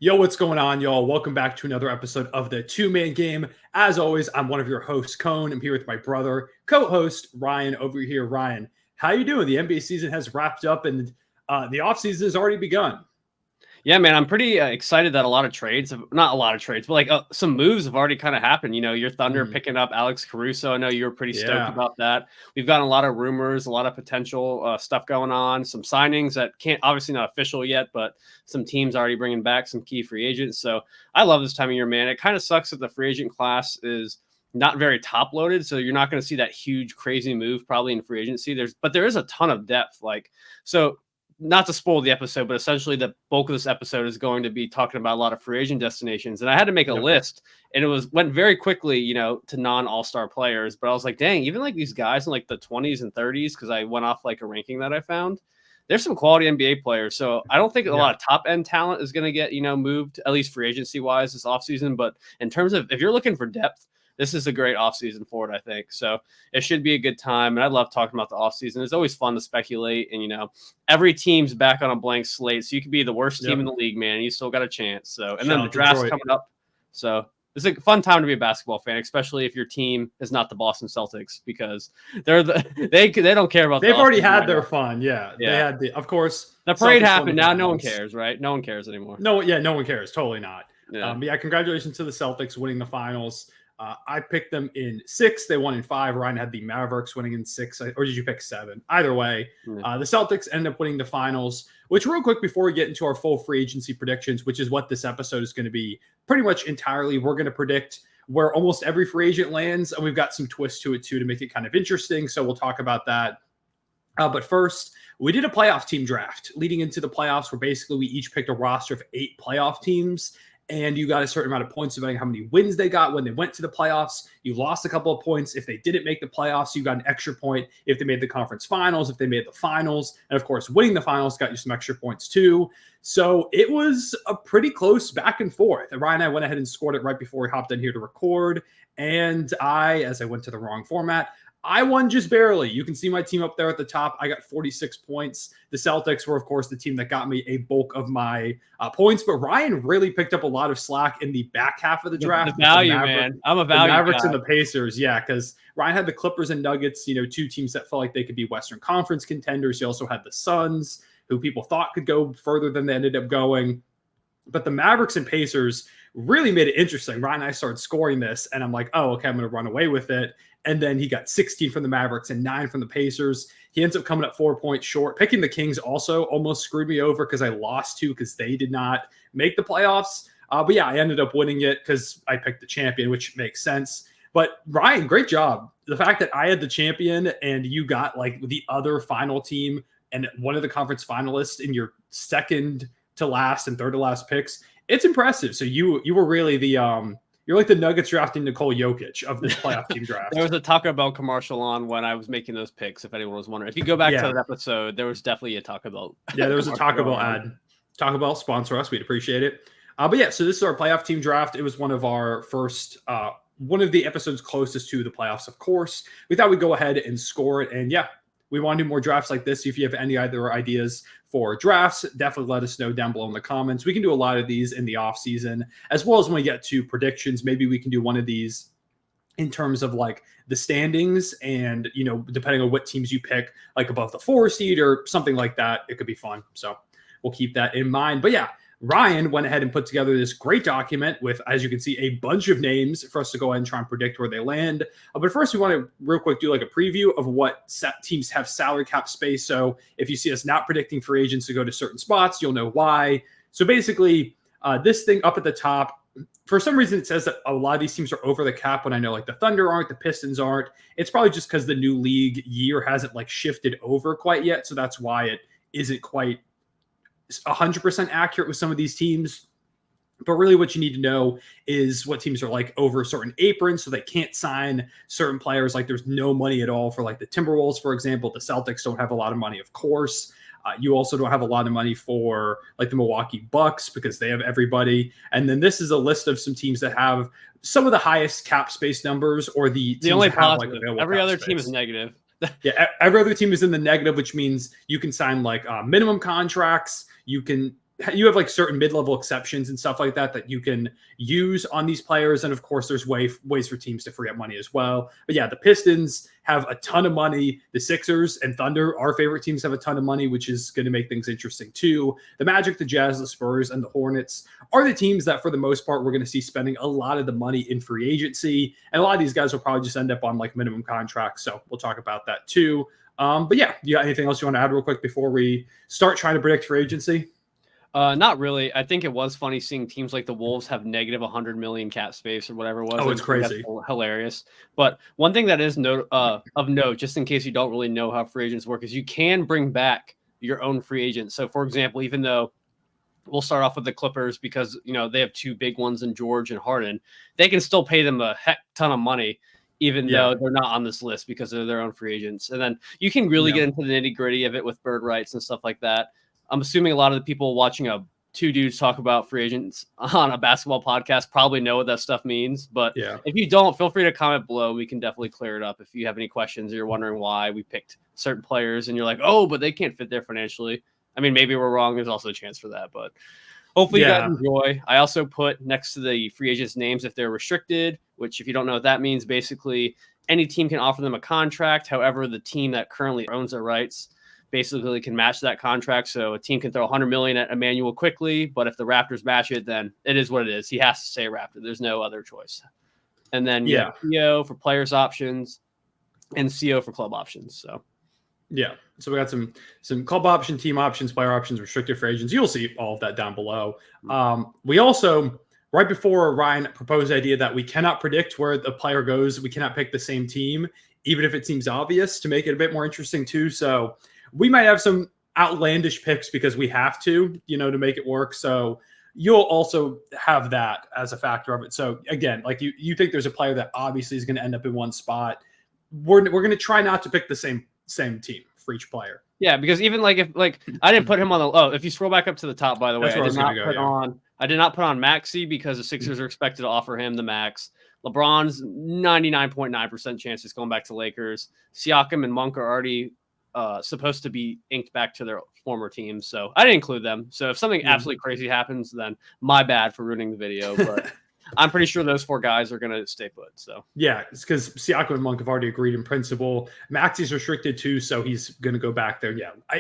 Yo, what's going on, y'all? Welcome back to another episode of the Two-Man Game. As always, I'm one of your hosts, Cone. I'm here with my brother, co-host, Ryan, over here. Ryan, how you doing? The NBA season has wrapped up and the offseason has already begun. Yeah, man, I'm pretty excited that a lot of trades, not a lot of trades, but some moves have already kind of happened. You know, your Thunder picking up Alex Caruso. I know you were pretty stoked about that. We've gotten a lot of rumors, a lot of potential stuff going on, some signings that can't obviously not official yet, but some teams already bringing back some key free agents. So I love this time of year, man. It kind of sucks that the free agent class is not very top loaded. So you're not going to see that huge, crazy move probably in free agency. But there is a ton of depth. Not to spoil the episode, but essentially the bulk of this episode is going to be talking about a lot of free agent destinations. And I had to make a list, and it went very quickly, you know, to non-all-star players. But I was like, dang, even like these guys in like the 20s and 30s, because I went off like a ranking that I found, there's some quality NBA players. So I don't think a lot of top-end talent is going to get, you know, moved, at least free agency-wise this offseason. But in terms of if you're looking for depth, this is a great offseason for it, I think. So it should be a good time. And I love talking about the offseason. It's always fun to speculate. And, you know, every team's back on a blank slate. So you could be the worst team in the league, man. And you still got a chance. So, and then the draft's coming up. So it's a fun time to be a basketball fan, especially if your team is not the Boston Celtics, because they don't care about. They've already had their fun. Yeah. They had of course. The parade happened. Now no one cares, right? No one cares anymore. No one cares. Totally not. Congratulations to the Celtics winning the finals. I picked them in 6. They won in 5. Ryan had the Mavericks winning in 6. Or did you pick 7? Either way, the Celtics ended up winning the finals, which real quick before we get into our full free agency predictions, which is what this episode is going to be pretty much entirely, we're going to predict where almost every free agent lands. And we've got some twists to it too to make it kind of interesting. So we'll talk about that. But first, we did a playoff team draft leading into the playoffs where basically we each picked a roster of 8 playoff teams. And you got a certain amount of points depending on how many wins they got when they went to the playoffs. You lost a couple of points. If they didn't make the playoffs, you got an extra point. If they made the conference finals, if they made the finals, and of course, winning the finals got you some extra points too. So it was a pretty close back and forth. And Ryan and I went ahead and scored it right before we hopped in here to record. And as I went to the wrong format, I won just barely. You can see my team up there at the top. I got 46 points. The Celtics were, of course, the team that got me a bulk of my points. But Ryan really picked up a lot of slack in the back half of the draft. The value, man. I'm a value the Mavericks guy. And the Pacers, because Ryan had the Clippers and Nuggets, you know, 2 teams that felt like they could be Western Conference contenders. He also had the Suns, who people thought could go further than they ended up going. But the Mavericks and Pacers really made it interesting. Ryan and I started scoring this, and I'm like, oh, okay, I'm going to run away with it. And then he got 16 from the Mavericks and 9 from the Pacers. He ends up coming up 4 points short. Picking the Kings also almost screwed me over because I lost 2 because they did not make the playoffs. But yeah, I ended up winning it because I picked the champion, which makes sense. But Ryan, great job. The fact that I had the champion and you got like the other final team and one of the conference finalists in your second to last and third to last picks, it's impressive. So you were really the you're like the Nuggets drafting Nikola Jokic of this playoff team draft. There was a Taco Bell commercial on when I was making those picks, if anyone was wondering. If you go back to that episode, there was definitely a Taco Bell. Yeah, there was a Taco Bell ad. Taco Bell, sponsor us. We'd appreciate it. But yeah, so this is our playoff team draft. It was one of our first, one of the episodes closest to the playoffs, of course. We thought we'd go ahead and score it. And yeah, we want to do more drafts like this. If you have any other ideas for drafts, definitely let us know down below in the comments. We can do a lot of these in the off season, as well as when we get to predictions. Maybe we can do one of these in terms of like the standings and, you know, depending on what teams you pick, like above the 4 seed or something like that. It could be fun. So we'll keep that in mind. But yeah, Ryan went ahead and put together this great document with, as you can see, a bunch of names for us to go ahead and try and predict where they land. But first, we want to real quick do like a preview of what teams have salary cap space. So if you see us not predicting free agents to go to certain spots, you'll know why. So basically, this thing up at the top, for some reason, it says that a lot of these teams are over the cap when I know like the Thunder aren't, the Pistons aren't. It's probably just because the new league year hasn't like shifted over quite yet. So that's why it isn't quite 100% accurate with some of these teams. But really what you need to know is what teams are like over certain aprons, so they can't sign certain players. Like there's no money at all for like the Timberwolves, for example. The Celtics don't have a lot of money, of course. You also don't have a lot of money for like the Milwaukee Bucks because they have everybody. And then this is a list of some teams that have some of the highest cap space numbers, or the only positive. Like every other team is negative. Yeah, every other team is in the negative, which means you can sign like minimum contracts. You can you have like certain mid-level exceptions and stuff like that you can use on these players. And of course, there's ways for teams to free up money as well. But yeah, the Pistons have a ton of money. The Sixers and Thunder, our favorite teams, have a ton of money, which is going to make things interesting too. The Magic, the Jazz, the Spurs, and the Hornets are the teams that, for the most part, we're going to see spending a lot of the money in free agency. And a lot of these guys will probably just end up on like minimum contracts. So we'll talk about that too. But yeah, you got anything else you want to add real quick before we start trying to predict free agency? Not really. I think it was funny seeing teams like the Wolves have negative 100 million cap space or whatever it was. Oh, it's crazy. That's hilarious. But one thing that is of note, just in case you don't really know how free agents work, is you can bring back your own free agents. So, for example, even though we'll start off with the Clippers because, they have two big ones in George and Harden, they can still pay them a heck ton of money, even though they're not on this list because they're their own free agents. And then you can really get into the nitty gritty of it with bird rights and stuff like that. I'm assuming a lot of the people watching two dudes talk about free agents on a basketball podcast probably know what that stuff means. But if you don't, feel free to comment below. We can definitely clear it up. If you have any questions or you're wondering why we picked certain players and you're like, oh, but they can't fit there financially. I mean, maybe we're wrong. There's also a chance for that. But hopefully you guys enjoy. I also put next to the free agents' names if they're restricted, which if you don't know what that means, basically any team can offer them a contract. However, the team that currently owns their rights basically can match that contract. So a team can throw 100 million at Emmanuel quickly, but if the Raptors match it, then it is what it is. He has to stay a Raptor. There's no other choice. And then PO for players options and CO for club options. So so we got some club option, team options, player options, restricted free agents. You'll see all of that down below. We also, right before Ryan proposed the idea that we cannot predict where the player goes, we cannot pick the same team, even if it seems obvious, to make it a bit more interesting too. So we might have some outlandish picks because we have to make it work. So you'll also have that as a factor of it. So again, like you think there's a player that obviously is going to end up in one spot. We're going to try not to pick the same team for each player. Yeah, because even if I didn't put him on if you scroll back up to the top, by the way, I did not put on Maxey because the Sixers are expected to offer him the max. LeBron's 99.9% chance he's going back to Lakers. Siakam and Monk are already supposed to be inked back to their former teams, so I didn't include them. So if something absolutely crazy happens, then my bad for ruining the video, but I'm pretty sure those four guys are going to stay put. So it's because Siakam and Monk have already agreed in principle. Maxey's restricted too, so he's going to go back there.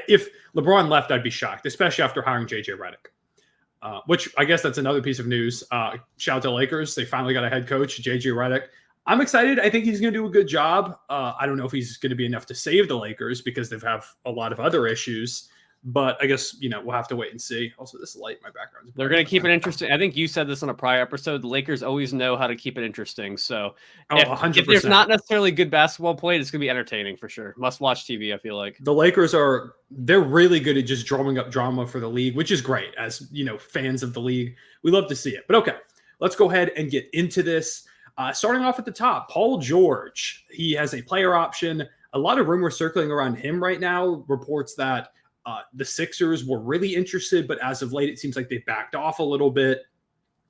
If LeBron left, I'd be shocked, especially after hiring JJ Redick, which I guess that's another piece of news. Shout out to Lakers, they finally got a head coach, JJ Redick. I'm excited. I think he's going to do a good job. I don't know if he's going to be enough to save the Lakers because they have a lot of other issues. But I guess, we'll have to wait and see. Also, this light in my background. They're going to keep it interesting. I think you said this on a prior episode. The Lakers always know how to keep it interesting. So if there's not necessarily good basketball played, it's going to be entertaining for sure. Must watch TV, I feel like. The Lakers they're really good at just drumming up drama for the league, which is great. As, fans of the league, we love to see it. But okay, let's go ahead and get into this. Starting off at the top, Paul George. He has a player option. A lot of rumors circling around him right now. Reports that the Sixers were really interested, but as of late, it seems like they've backed off a little bit.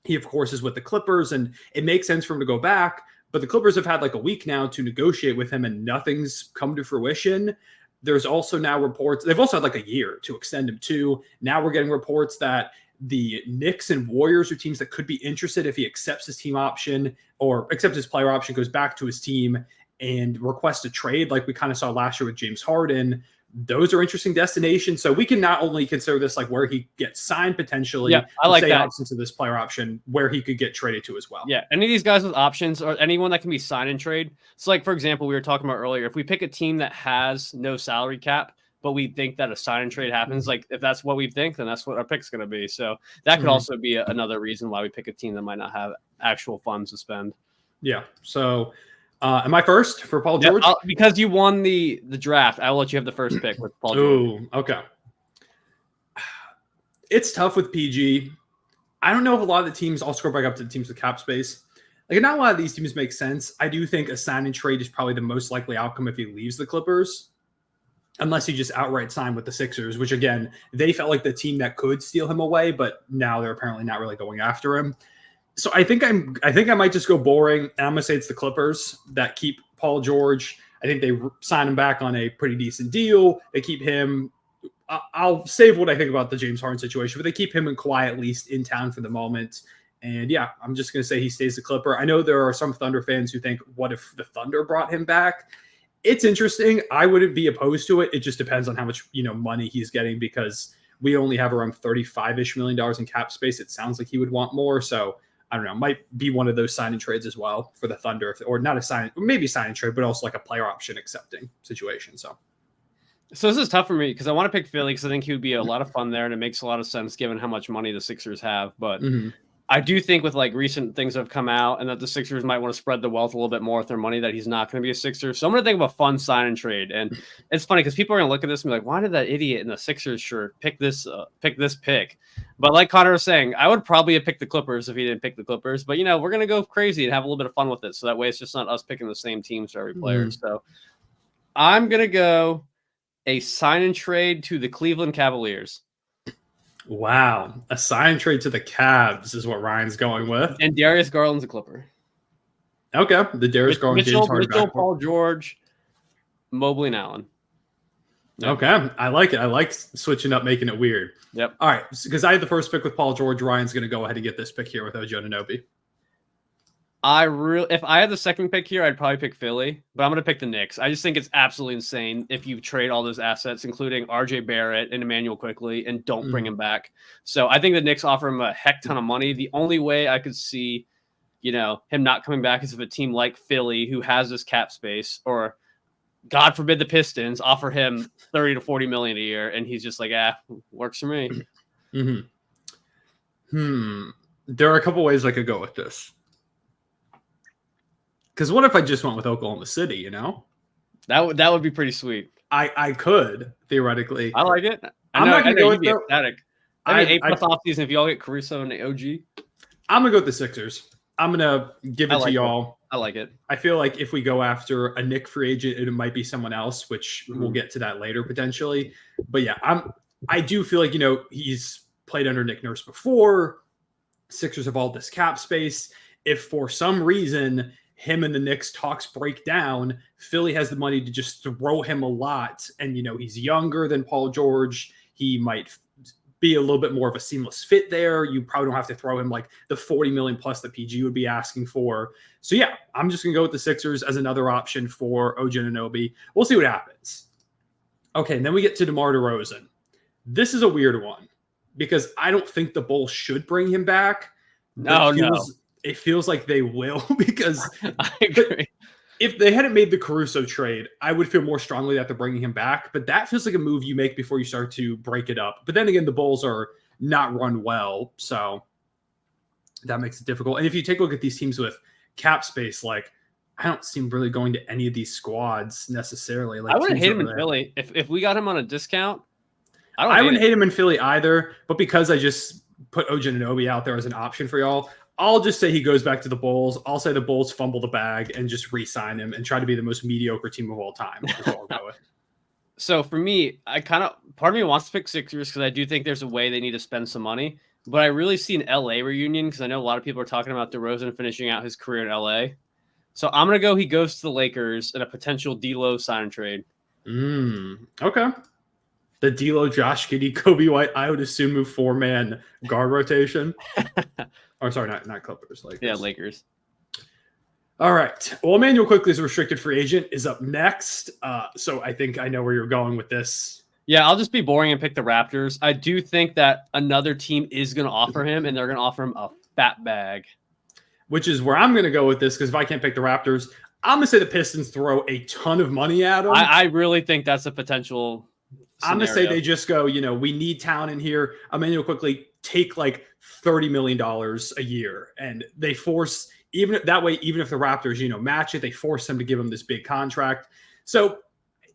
He, of course, is with the Clippers, and it makes sense for him to go back. But the Clippers have had like a week now to negotiate with him, and nothing's come to fruition. There's also now reports. They've also had like a year to extend him too. Now we're getting reports that the Knicks and Warriors are teams that could be interested if he accepts his team option or accepts his player option, goes back to his team and requests a trade like we kind of saw last year with James Harden. Those are interesting destinations. So we can not only consider this like where he gets signed potentially, I like that options to this player option, where he could get traded to as well. Yeah, any of these guys with options or anyone that can be sign and trade. So like, for example, we were talking about earlier, if we pick a team that has no salary cap, but we think that a sign and trade happens, like if that's what we think, then that's what our pick's going to be. So that could also be another reason why we pick a team that might not have actual funds to spend. Yeah. So am I first for Paul George? Because you won the draft, I'll let you have the first pick with Paul George. Ooh, okay. It's tough with PG. I don't know if a lot of the teams, I'll scroll back up to the teams with cap space. Like, not a lot of these teams make sense. I do think a sign and trade is probably the most likely outcome if he leaves the Clippers. Unless he just outright signed with the Sixers, which again, they felt like the team that could steal him away, but now they're apparently not really going after him. So I think I might just go boring, and I'm gonna say it's the Clippers that keep Paul George. I think they sign him back on a pretty decent deal. They keep him I'll save what I think about the James Harden situation, but they keep him and Kawhi at least in town for the moment. And yeah, I'm just going to say he stays the Clipper. I know there are some Thunder fans who think, what if the Thunder brought him back? It's interesting. I wouldn't be opposed to it. It just depends on how much, money he's getting, because we only have around $35-ish million in cap space. It sounds like he would want more. So I don't know, might be one of those sign and trades as well for the Thunder, or not a sign, maybe sign and trade, but also like a player option accepting situation. So this is tough for me because I want to pick Philly because I think he would be a lot of fun there, and it makes a lot of sense given how much money the Sixers have. But I do think with like recent things that have come out and that the Sixers might want to spread the wealth a little bit more with their money, that he's not going to be a Sixer. So I'm going to think of a fun sign and trade. And it's funny because people are going to look at this and be like, why did that idiot in the Sixers shirt pick this pick? But like Connor was saying, I would probably have picked the Clippers if he didn't pick the Clippers. But, we're going to go crazy and have a little bit of fun with it. So that way it's just not us picking the same teams for every player. So I'm going to go a sign and trade to the Cleveland Cavaliers. Wow. A sign trade to the Cavs is what Ryan's going with. And Darius Garland's a Clipper. Okay. The Darius Garland, James Harden. Mitchell, Paul George, Mobley, and Allen. Yep. Okay. I like it. I like switching up, making it weird. Yep. All right. Because I had the first pick with Paul George. Ryan's going to go ahead and get this pick here with OG Anunoby. If I had the second pick here, I'd probably pick Philly, but I'm going to pick the Knicks. I just think it's absolutely insane if you trade all those assets, including RJ Barrett and Emmanuel Quickly, and don't bring him back. So I think the Knicks offer him a heck ton of money. The only way I could see, him not coming back is if a team like Philly, who has this cap space, or God forbid the Pistons, offer him 30 to 40 million a year, and he's just like, works for me. There are a couple ways I could go with this. Because what if I just went with Oklahoma City, That would be pretty sweet. I could, theoretically. I like it. I'm not going to go with the ecstatic. I mean, A+ offseason if y'all get Caruso and OG. I'm going to go with the Sixers. I'm going to give it to y'all. I like it. I feel like if we go after a Nick free agent, it might be someone else, which we'll get to that later potentially. But yeah, I do feel like, he's played under Nick Nurse before. Sixers have all this cap space. If for some reason him and the Knicks talks break down, Philly has the money to just throw him a lot. And, he's younger than Paul George. He might be a little bit more of a seamless fit there. You probably don't have to throw him like the 40 million plus that PG would be asking for. So yeah, I'm just going to go with the Sixers as another option for OG Anunoby. We'll see what happens. Okay. And then we get to DeMar DeRozan. This is a weird one because I don't think the Bulls should bring him back. No. It feels like they will because I agree. If they hadn't made the Caruso trade, I would feel more strongly that they're bringing him back. But that feels like a move you make before you start to break it up. But then again, the Bulls are not run well, so that makes it difficult. And if you take a look at these teams with cap space, like I don't seem really going to any of these squads necessarily. Like I wouldn't hate him in Philly if we got him on a discount. I wouldn't hate him in Philly either. But because I just put OG Anunoby out there as an option for y'all, I'll just say he goes back to the Bulls. I'll say the Bulls fumble the bag and just re-sign him and try to be the most mediocre team of all time. That's what I'll go with. So for me, part of me wants to pick Sixers because I do think there's a way they need to spend some money. But I really see an LA reunion because I know a lot of people are talking about DeRozan finishing out his career in LA. So I'm going to go he goes to the Lakers in a potential D'Lo sign and trade. Okay. The D'Lo, Josh Giddey, Kobe White, I would assume move 4-man guard rotation. Or sorry, not Clippers. Lakers. Yeah, Lakers. All right. Well, Emmanuel Quickly's a restricted free agent is up next. So I think I know where you're going with this. Yeah, I'll just be boring and pick the Raptors. I do think that another team is going to offer him, and they're going to offer him a fat bag. Which is where I'm going to go with this, because if I can't pick the Raptors, I'm going to say the Pistons throw a ton of money at them. I really think that's a potential scenario. I'm going to say they just go, we need talent in here. Emmanuel Quickly take like $30 million a year, and they force even if the Raptors match it, they force them to give him this big contract. So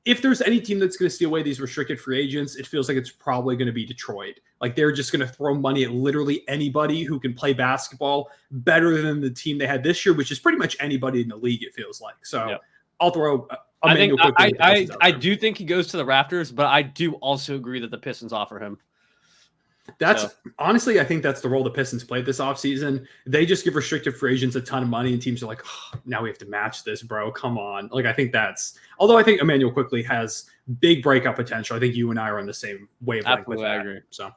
if there's any team that's going to steal away these restricted free agents, it feels like it's probably going to be Detroit. Like they're just going to throw money at literally anybody who can play basketball better than the team they had this year, which is pretty much anybody in the league, it feels like. So yep. I'll throw I do think he goes to the Raptors, but I do also agree that the Pistons offer him. Honestly, I think that's the role the Pistons played this offseason. They just give restricted free agents a ton of money, and teams are like, now we have to match this, bro. Come on. Like, I think although I think Emmanuel Quickly has big breakout potential. I think you and I are on the same wavelength with that. I agree. So,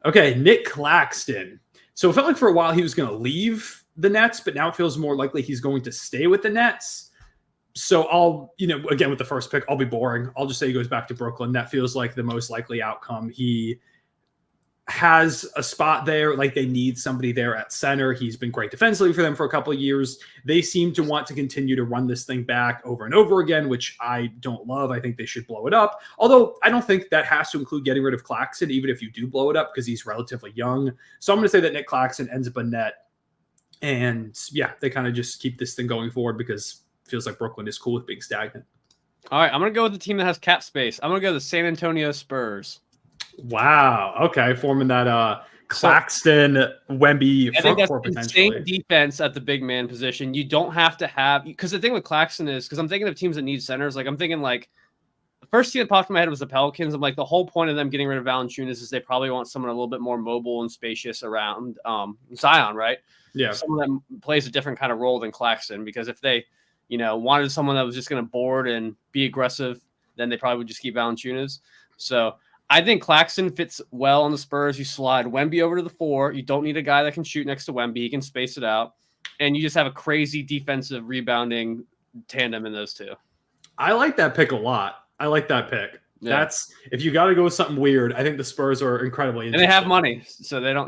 okay, Nick Claxton. So it felt like for a while he was going to leave the Nets, but now it feels more likely he's going to stay with the Nets. So I'll, again, with the first pick, I'll be boring. I'll just say he goes back to Brooklyn. That feels like the most likely outcome. He has a spot there. Like, they need somebody there at center. He's been great defensively for them for a couple of years. They seem to want to continue to run this thing back over and over again, which I don't love. I think they should blow it up. Although I don't think that has to include getting rid of Claxton, even if you do blow it up, because he's relatively young. So I'm going to say that Nick Claxton ends up a net. And yeah, they kind of just keep this thing going forward because it feels like Brooklyn is cool with being stagnant. All right, I'm going to go with the team that has cap space. I'm going to go to the San Antonio Spurs. Wow. Okay. Forming that Claxton, Wemby front court potentially. Insane defense at the big man position. You don't have to have, because the thing with Claxton is, because I'm thinking of teams that need centers. Like, I'm thinking like the first team that popped in my head was the Pelicans. I'm like, the whole point of them getting rid of Valanciunas is they probably want someone a little bit more mobile and spacious around Zion, right? Yeah. Someone that plays a different kind of role than Claxton, because if they, wanted someone that was just going to board and be aggressive, then they probably would just keep Valanciunas. So I think Claxton fits well on the Spurs. You slide Wemby over to the 4. You don't need a guy that can shoot next to Wemby. He can space it out. And you just have a crazy defensive rebounding tandem in those two. I like that pick a lot. I like that pick. Yeah. That's, if you got to go with something weird, I think the Spurs are incredibly interesting. And they have money, so they don't,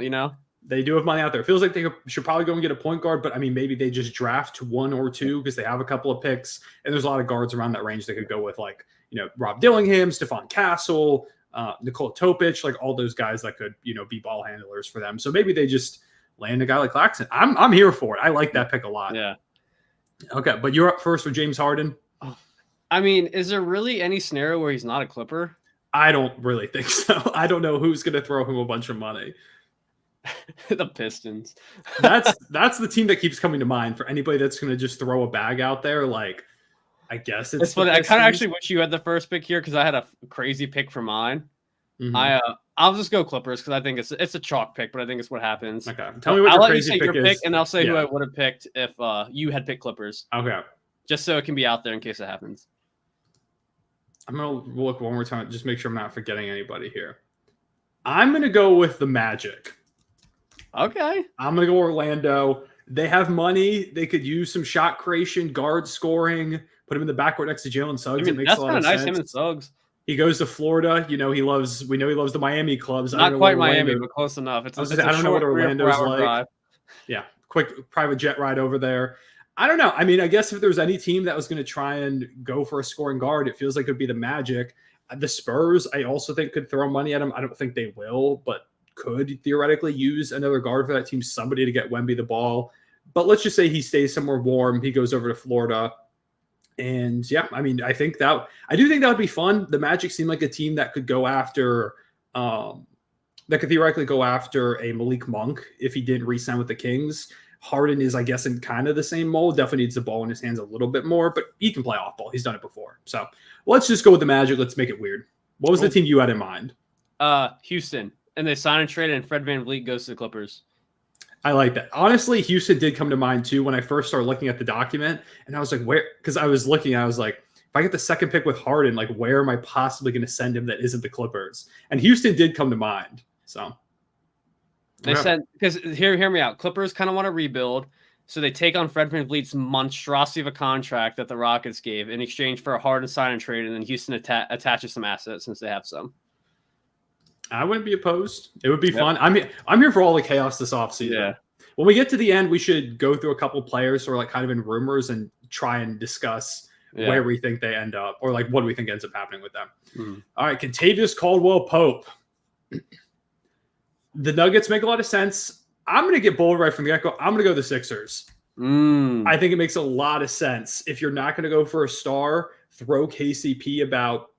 They do have money out there. It feels like they should probably go and get a point guard, but I mean, maybe they just draft 1 or 2 because they have a couple of picks. And there's a lot of guards around that range they could go with, like, Rob Dillingham, Stephon Castle, Nikola Topic, like all those guys that could, be ball handlers for them. So maybe they just land a guy like Claxton. I'm here for it. I like that pick a lot. Yeah. Okay, but you're up first with James Harden. I mean, is there really any scenario where he's not a Clipper? I don't really think so. I don't know who's going to throw him a bunch of money. The Pistons. that's the team that keeps coming to mind for anybody that's going to just throw a bag out there. Like, I guess it's funny. I kind of actually wish you had the first pick here because I had a crazy pick for mine. Mm-hmm. I'll just go Clippers because I think it's a chalk pick, but I think it's what happens. Okay, tell me what your crazy pick is, and I'll say who I would have picked if you had picked Clippers. Okay, just so it can be out there in case it happens. I'm gonna look one more time, just make sure I'm not forgetting anybody here. I'm gonna go with the Magic. Okay, I'm gonna go Orlando. They have money. They could use some shot creation, guard scoring. Put him in the backcourt next to Jalen Suggs. I mean, it makes that's a lot kind of nice. sense. Him and Suggs. He goes to Florida. We know he loves the Miami clubs. Not quite Miami, but close enough. I don't know what Orlando's like. Drive. Yeah, quick private jet ride over there. I don't know. I mean, I guess if there's any team that was going to try and go for a scoring guard, it feels like it would be the Magic. The Spurs, I also think, could throw money at them. I don't think they will, but could theoretically use another guard for that team, somebody to get Wemby the ball. But let's just say he stays somewhere warm. He goes over to Florida. And yeah, I mean, I do think that would be fun. The Magic seem like a team that could go after, that could theoretically go after a Malik Monk if he didn't re-sign with the Kings. Harden is, I guess, in kind of the same mold. Definitely needs the ball in his hands a little bit more, but he can play off ball. He's done it before. So let's just go with the Magic. Let's make it weird. What was the team you had in mind? Houston. And they sign and trade, and Fred VanVleet goes to the Clippers. I like that. Honestly, Houston did come to mind too when I first started looking at the document, and I was like, where? Because I was looking, I was like, if I get the second pick with Harden, like, where am I possibly going to send him that isn't the Clippers? And Houston did come to mind. So they said, because hear me out. Clippers kind of want to rebuild, so they take on Fred VanVleet's monstrosity of a contract that the Rockets gave in exchange for a Harden sign and trade, and then Houston attaches some assets since they have some. I wouldn't be opposed. It would be fun. I'm here for all the chaos this offseason. Yeah. When we get to the end, we should go through a couple players who are like kind of in rumors and try and discuss where we think they end up, or like what do we think ends up happening with them. All right, Kentavious Caldwell-Pope. The Nuggets make a lot of sense. I'm going to get bold right from the get-go. I'm going to go the Sixers. I think it makes a lot of sense. If you're not going to go for a star, throw KCP about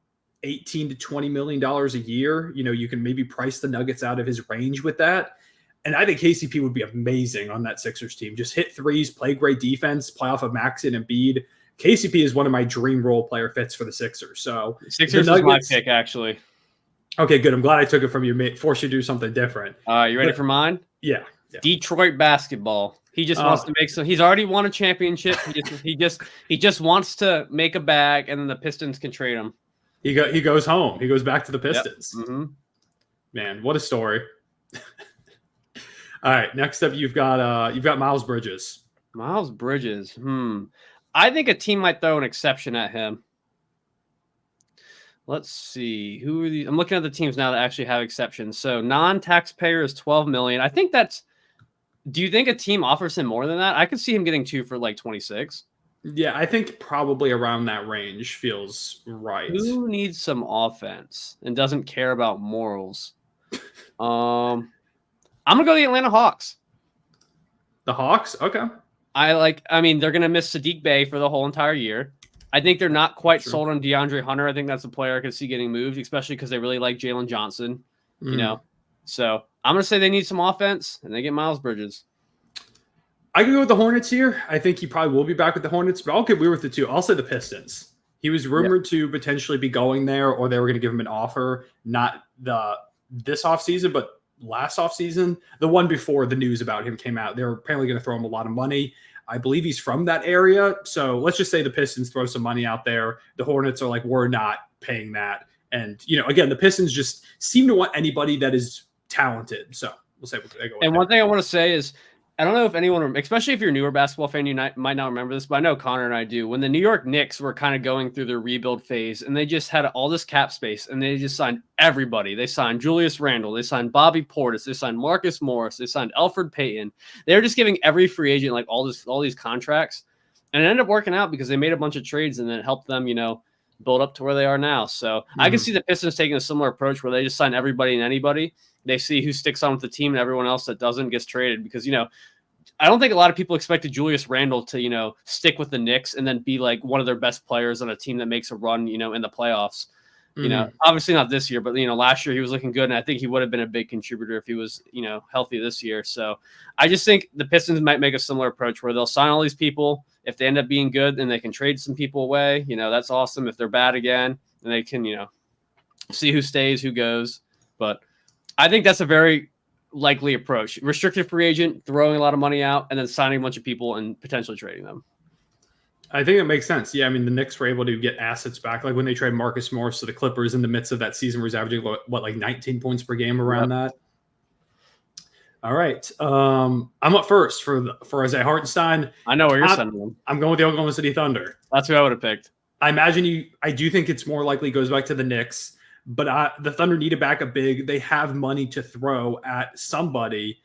$18 to $20 million a year. You can maybe price the Nuggets out of his range with that. And I think KCP would be amazing on that Sixers team. Just hit threes, play great defense, play off of Maxey and Embiid. KCP is one of my dream role player fits for the Sixers. So Sixers is my pick, actually. Okay, good. I'm glad I took it from you. Forced you to do something different. You ready for mine? Yeah. Detroit basketball. He just wants to make some. He's already won a championship. He just wants to make a bag, and then the Pistons can trade him. He goes home. He goes back to the Pistons. Yep. Mm-hmm. Man, what a story. All right, next up you've got Miles Bridges. Miles Bridges. I think a team might throw an exception at him. Let's see. Who are these? I'm looking at the teams now that actually have exceptions. So non-taxpayer is $12 million. I think that's. Do you think a team offers him more than that? I could see him getting 2 for like 26. Yeah, I think probably around that range feels right. Who needs some offense and doesn't care about morals? I'm gonna go the Atlanta Hawks. The Hawks? Okay. I mean, they're gonna miss Sadiq Bey for the whole entire year. I think they're not quite sold on DeAndre Hunter. I think that's a player I could see getting moved, especially because they really like Jalen Johnson. You know, so I'm gonna say they need some offense and they get Miles Bridges. I can go with the Hornets here. I think he probably will be back with the Hornets, but I'll get weird with the two. I'll say the Pistons. He was rumored to potentially be going there, or they were going to give him an offer, not this offseason, but last offseason. The one before the news about him came out. They were apparently going to throw him a lot of money. I believe he's from that area. So let's just say the Pistons throw some money out there. The Hornets are like, we're not paying that. And, again, the Pistons just seem to want anybody that is talented. So we'll say they go with one thing I want to say is, I don't know if anyone, especially if you're a newer basketball fan, you might not remember this, but I know Connor and I do. When the New York Knicks were kind of going through their rebuild phase and they just had all this cap space and they just signed everybody. They signed Julius Randle. They signed Bobby Portis. They signed Marcus Morris. They signed Elfrid Payton. They were just giving every free agent like all these contracts. And it ended up working out because they made a bunch of trades and it helped them, build up to where they are now. So I can see the Pistons taking a similar approach where they just sign everybody and anybody. They see who sticks on with the team and everyone else that doesn't gets traded because, I don't think a lot of people expected Julius Randle to, stick with the Knicks and then be like one of their best players on a team that makes a run, in the playoffs. Obviously not this year, but, last year he was looking good. And I think he would have been a big contributor if he was, healthy this year. So I just think the Pistons might make a similar approach where they'll sign all these people. If they end up being good, then they can trade some people away. That's awesome. If they're bad again, then they can, see who stays, who goes. But I think that's a very likely approach. Restricted free agent, throwing a lot of money out, and then signing a bunch of people and potentially trading them. I think it makes sense. Yeah, I mean, the Knicks were able to get assets back. Like when they trade Marcus Morris to the Clippers in the midst of that season where he's averaging, like 19 points per game around that. All right. I'm up first for Isaiah Hartenstein. I know where you're sending them. I'm going with the Oklahoma City Thunder. That's who I would have picked. I do think it's more likely goes back to the Knicks. But the Thunder need a backup big. They have money to throw at somebody.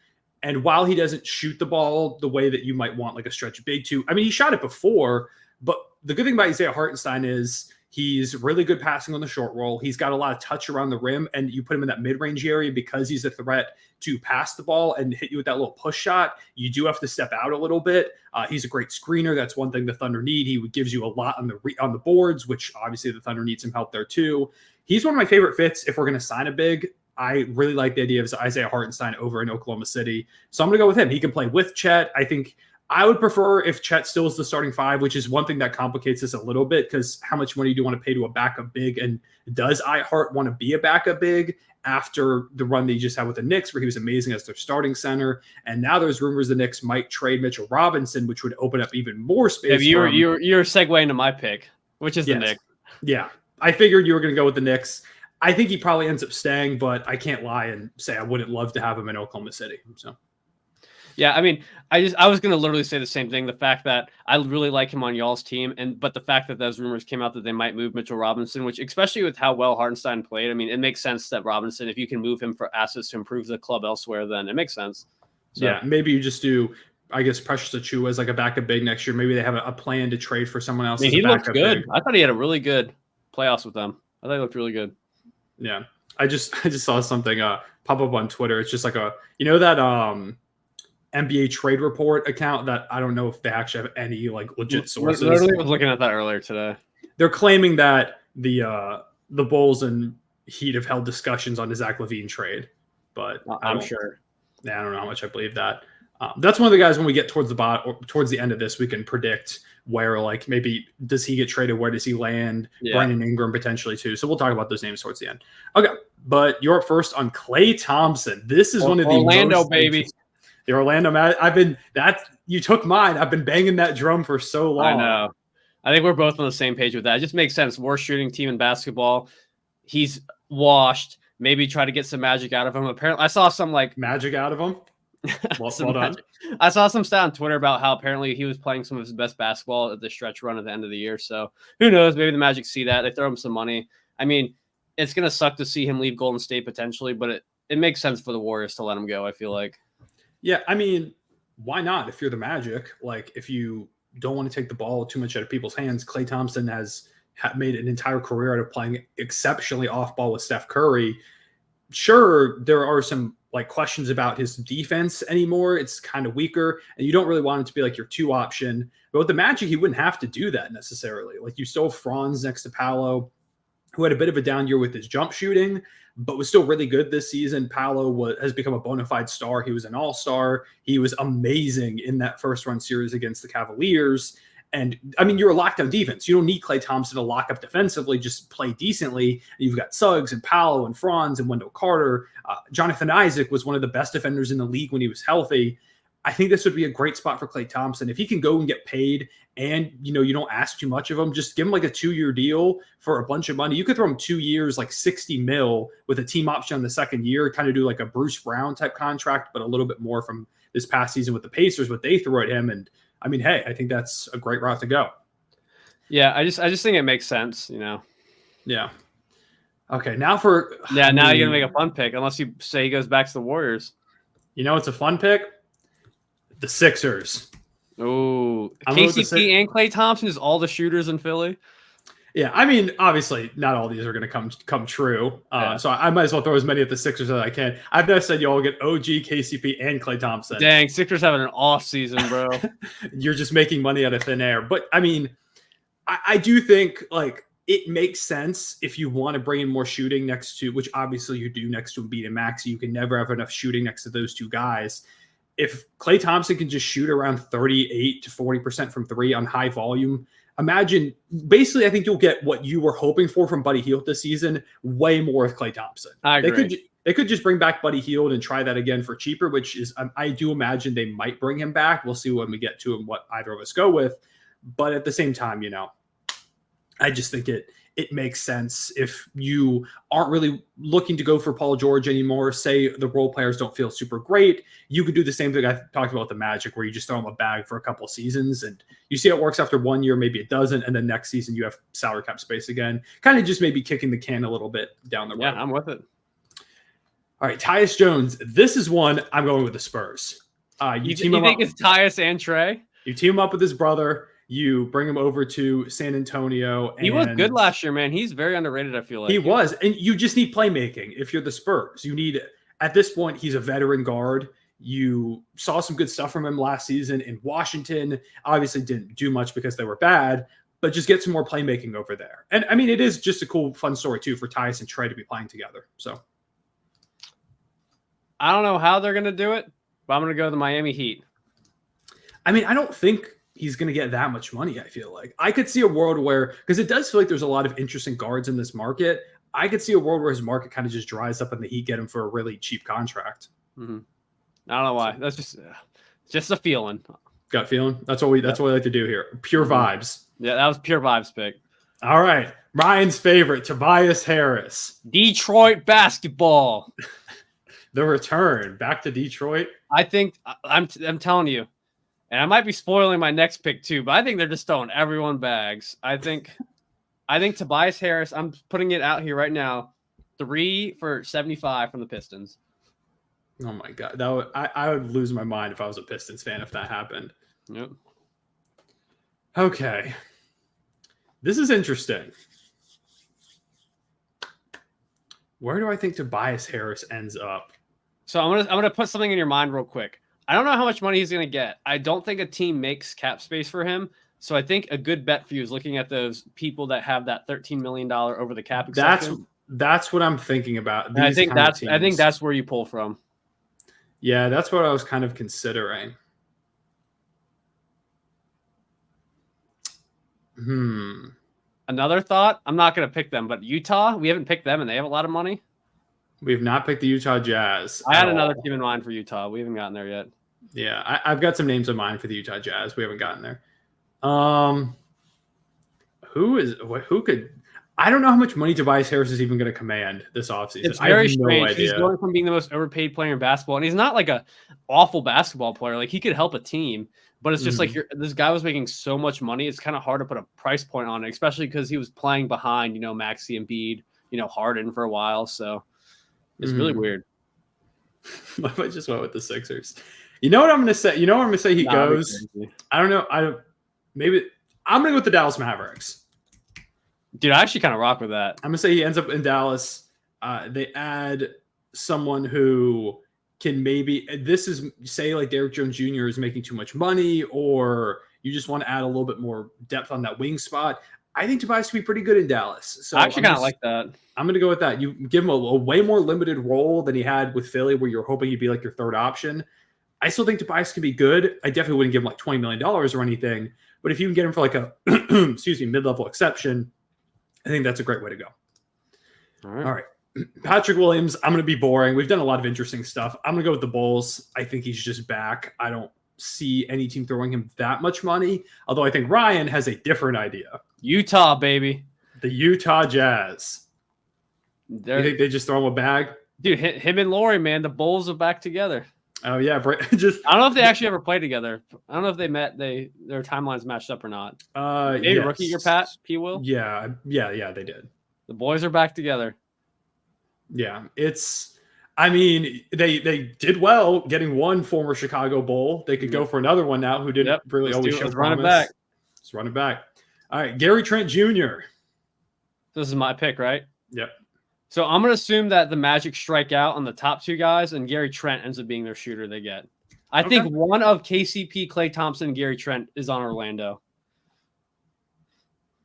And while he doesn't shoot the ball the way that you might want like a stretch big to, I mean, he shot it before, but the good thing about Isaiah Hartenstein is he's really good passing on the short roll. He's got a lot of touch around the rim, and you put him in that mid-range area because he's a threat to pass the ball and hit you with that little push shot. You do have to step out a little bit. He's a great screener. That's one thing the Thunder need. He gives you a lot on the boards, which obviously the Thunder need some help there too. He's one of my favorite fits if we're going to sign a big. I really like the idea of Isaiah Hartenstein over in Oklahoma City. So I'm going to go with him. He can play with Chet. I think I would prefer if Chet still is the starting five, which is one thing that complicates this a little bit because how much money do you want to pay to a backup big? And does Hart want to be a backup big after the run that he just had with the Knicks where he was amazing as their starting center? And now there's rumors the Knicks might trade Mitchell Robinson, which would open up even more space. You're segueing to my pick, which is the Knicks. Yeah. I figured you were going to go with the Knicks. I think he probably ends up staying, but I can't lie and say I wouldn't love to have him in Oklahoma City. So, yeah, I mean, I was going to literally say the same thing. The fact that I really like him on y'all's team, but the fact that those rumors came out that they might move Mitchell Robinson, which especially with how well Hartenstein played, I mean, it makes sense that Robinson, if you can move him for assets to improve the club elsewhere, then it makes sense. So, yeah, maybe you just do. I guess Precious Achiuwa as like a backup big next year. Maybe they have a plan to trade for someone else. I mean, he looked good. Big. I thought he had a really good playoffs with them. I thought he looked really good. Yeah. I just saw something pop up on Twitter. It's just like that NBA trade report account that I don't know if they actually have any like legit sources. Literally was looking at that earlier today. They're claiming that the Bulls and Heat have held discussions on the Zach LaVine trade, but I'm sure. Yeah, I don't know how much I believe that. That's one of the guys when we get towards the bottom or towards the end of this, we can predict where like maybe does he get traded? Where does he land? Yeah. Brandon Ingram potentially too. So we'll talk about those names towards the end. Okay, but you're up first on Klay Thompson. This is one of the Orlando baby. The Orlando man. You took mine. I've been banging that drum for so long. I know. I think we're both on the same page with that. It just makes sense. Worst shooting team in basketball. He's washed. Maybe try to get some magic out of him. Apparently, I saw some like magic out of him. Well done. I saw some stat on Twitter about how apparently he was playing some of his best basketball at the stretch run at the end of the year. So who knows? Maybe the Magic see that. They throw him some money. I mean, it's going to suck to see him leave Golden State potentially, but it makes sense for the Warriors to let him go, I feel like. Yeah, I mean, why not? If you're the Magic, like if you don't want to take the ball too much out of people's hands, Klay Thompson has made an entire career out of playing exceptionally off ball with Steph Curry. Sure, there are some like questions about his defense anymore. It's kind of weaker, and you don't really want it to be like your 2 option. But with the Magic, he wouldn't have to do that necessarily. Like you still have Franz next to Paolo, who had a bit of a down year with his jump shooting, but was still really good this season. Paolo has become a bona fide star. He was an all-star. He was amazing in that first run series against the Cavaliers. And I mean, you're a lockdown defense. You don't need Klay Thompson to lock up defensively, just play decently. You've got Suggs and Paolo and Franz and Wendell Carter. Jonathan Isaac was one of the best defenders in the league when he was healthy. I think this would be a great spot for Klay Thompson. If he can go and get paid and, you don't ask too much of him, just give him like a 2-year deal for a bunch of money. You could throw him 2 years, like 60 mil with a team option on the second year, kind of do like a Bruce Brown type contract, but a little bit more from this past season with the Pacers, what they threw at him. And I mean, hey, I think that's a great route to go. Yeah, I just think it makes sense, Yeah. Okay, now now you're gonna make a fun pick, unless you say he goes back to the Warriors. It's a fun pick. The Sixers. Oh, KCP and Klay Thompson is all the shooters in Philly. Yeah, I mean, obviously, not all these are going to come true. So I might as well throw as many at the Sixers as I can. I've never said you all get OG, KCP, and Klay Thompson. Dang, Sixers having an off season, bro. You're just making money out of thin air. But I mean, I do think like it makes sense if you want to bring in more shooting next to, which obviously you do next to Embiid and Max. You can never have enough shooting next to those two guys. If Klay Thompson can just shoot around 38 to 40% from 3 on high volume, imagine basically I think you'll get what you were hoping for from Buddy Hield this season, way more with Klay Thompson. I agree. They could just bring back Buddy Hield and try that again for cheaper, which is I do imagine they might bring him back. We'll see when we get to him what either of us go with. But at the same time, I just think it makes sense if you aren't really looking to go for Paul George anymore. Say the role players don't feel super great. You could do the same thing I talked about with the Magic, where you just throw them a bag for a couple of seasons and you see how it works after 1 year, maybe it doesn't. And then next season you have salary cap space again, kind of just maybe kicking the can a little bit down the road. Yeah, I'm with it. All right, Tyus Jones. This is one I'm going with the Spurs. You think it's Tyus and Trey? You team him up with his brother. You bring him over to San Antonio. He was good last year, man. He's very underrated, I feel like. He was. And you just need playmaking if you're the Spurs. You need, at this point, he's a veteran guard. You saw some good stuff from him last season in Washington. Obviously didn't do much because they were bad, but just get some more playmaking over there. And, I mean, it is just a cool, fun story, too, for Tyus and Trey to be playing together. So I don't know how they're going to do it, but I'm going to go to the Miami Heat. I mean, I don't think he's going to get that much money, I feel like. I could see a world where, because it does feel like there's a lot of interesting guards in this market. I could see a world where his market kind of just dries up and the Heat get him for a really cheap contract. Mm-hmm. I don't know why. That's just a feeling. Gut feeling? That's what we like to do here. Pure vibes. Yeah, that was pure vibes pick. All right. Ryan's favorite, Tobias Harris. Detroit basketball. The return back to Detroit. I think I'm telling you. And I might be spoiling my next pick too, but I think they're just throwing everyone bags. I think Tobias Harris, I'm putting it out here right now, 3 for 75 from the Pistons. Oh my God. I would lose my mind if I was a Pistons fan if that happened. Yep. Okay. This is interesting. Where do I think Tobias Harris ends up? So I'm gonna put something in your mind real quick. I don't know how much money he's going to get. I don't think a team makes cap space for him. So I think a good bet for you is looking at those people that have that $13 million over the cap exception. That's what I'm thinking about. I think that's where you pull from. Yeah, that's what I was kind of considering. Another thought, I'm not going to pick them, but Utah, we haven't picked them and they have a lot of money. We've not picked the Utah Jazz. I had another team in mind for Utah. We haven't gotten there yet. Yeah, I've got some names in mind for the Utah Jazz. We haven't gotten there. who could? I don't know how much money Tobias Harris is even going to command this offseason. It's very strange. No idea. He's going from being the most overpaid player in basketball, and he's not like a awful basketball player. Like he could help a team, but it's just like this guy was making so much money. It's kind of hard to put a price point on it, especially because he was playing behind, Maxey and Embiid, Harden for a while. So it's really weird. What if I just went with the Sixers? You know what I'm going to say? You know where I'm going to say he goes? I don't know. Maybe I'm going to go with the Dallas Mavericks. Dude, I actually kind of rock with that. I'm going to say he ends up in Dallas. They add someone who can say like Derrick Jones Jr. is making too much money, or you just want to add a little bit more depth on that wing spot. I think Tobias could be pretty good in Dallas. So I actually kind of like that. I'm going to go with that. You give him a way more limited role than he had with Philly, where you're hoping he'd be like your third option. I still think Tobias could be good. I definitely wouldn't give him like $20 million or anything. But if you can get him for like a mid-level exception, I think that's a great way to go. All right. Patrick Williams, I'm going to be boring. We've done a lot of interesting stuff. I'm going to go with the Bulls. I think he's just back. I don't see any team throwing him that much money, although I think Ryan has a different idea. Utah, baby. The Utah Jazz. You think they just throw him a bag? Dude, him and Laurie, man, the Bulls are back together. Oh, yeah. I don't know if they actually ever played together. I don't know if they met. Their timelines matched up or not. Maybe yes. Rookie year, Pat P. Will. Yeah, they did. The boys are back together. Yeah, they did well getting one former Chicago Bull. They could go for another one now who didn't really always show promise. Let's run it back. All right, Gary Trent Jr. This is my pick, right? Yep. So I'm going to assume that the Magic strike out on the top two guys, and Gary Trent ends up being their shooter they get. I think one of KCP, Klay Thompson, and Gary Trent is on Orlando.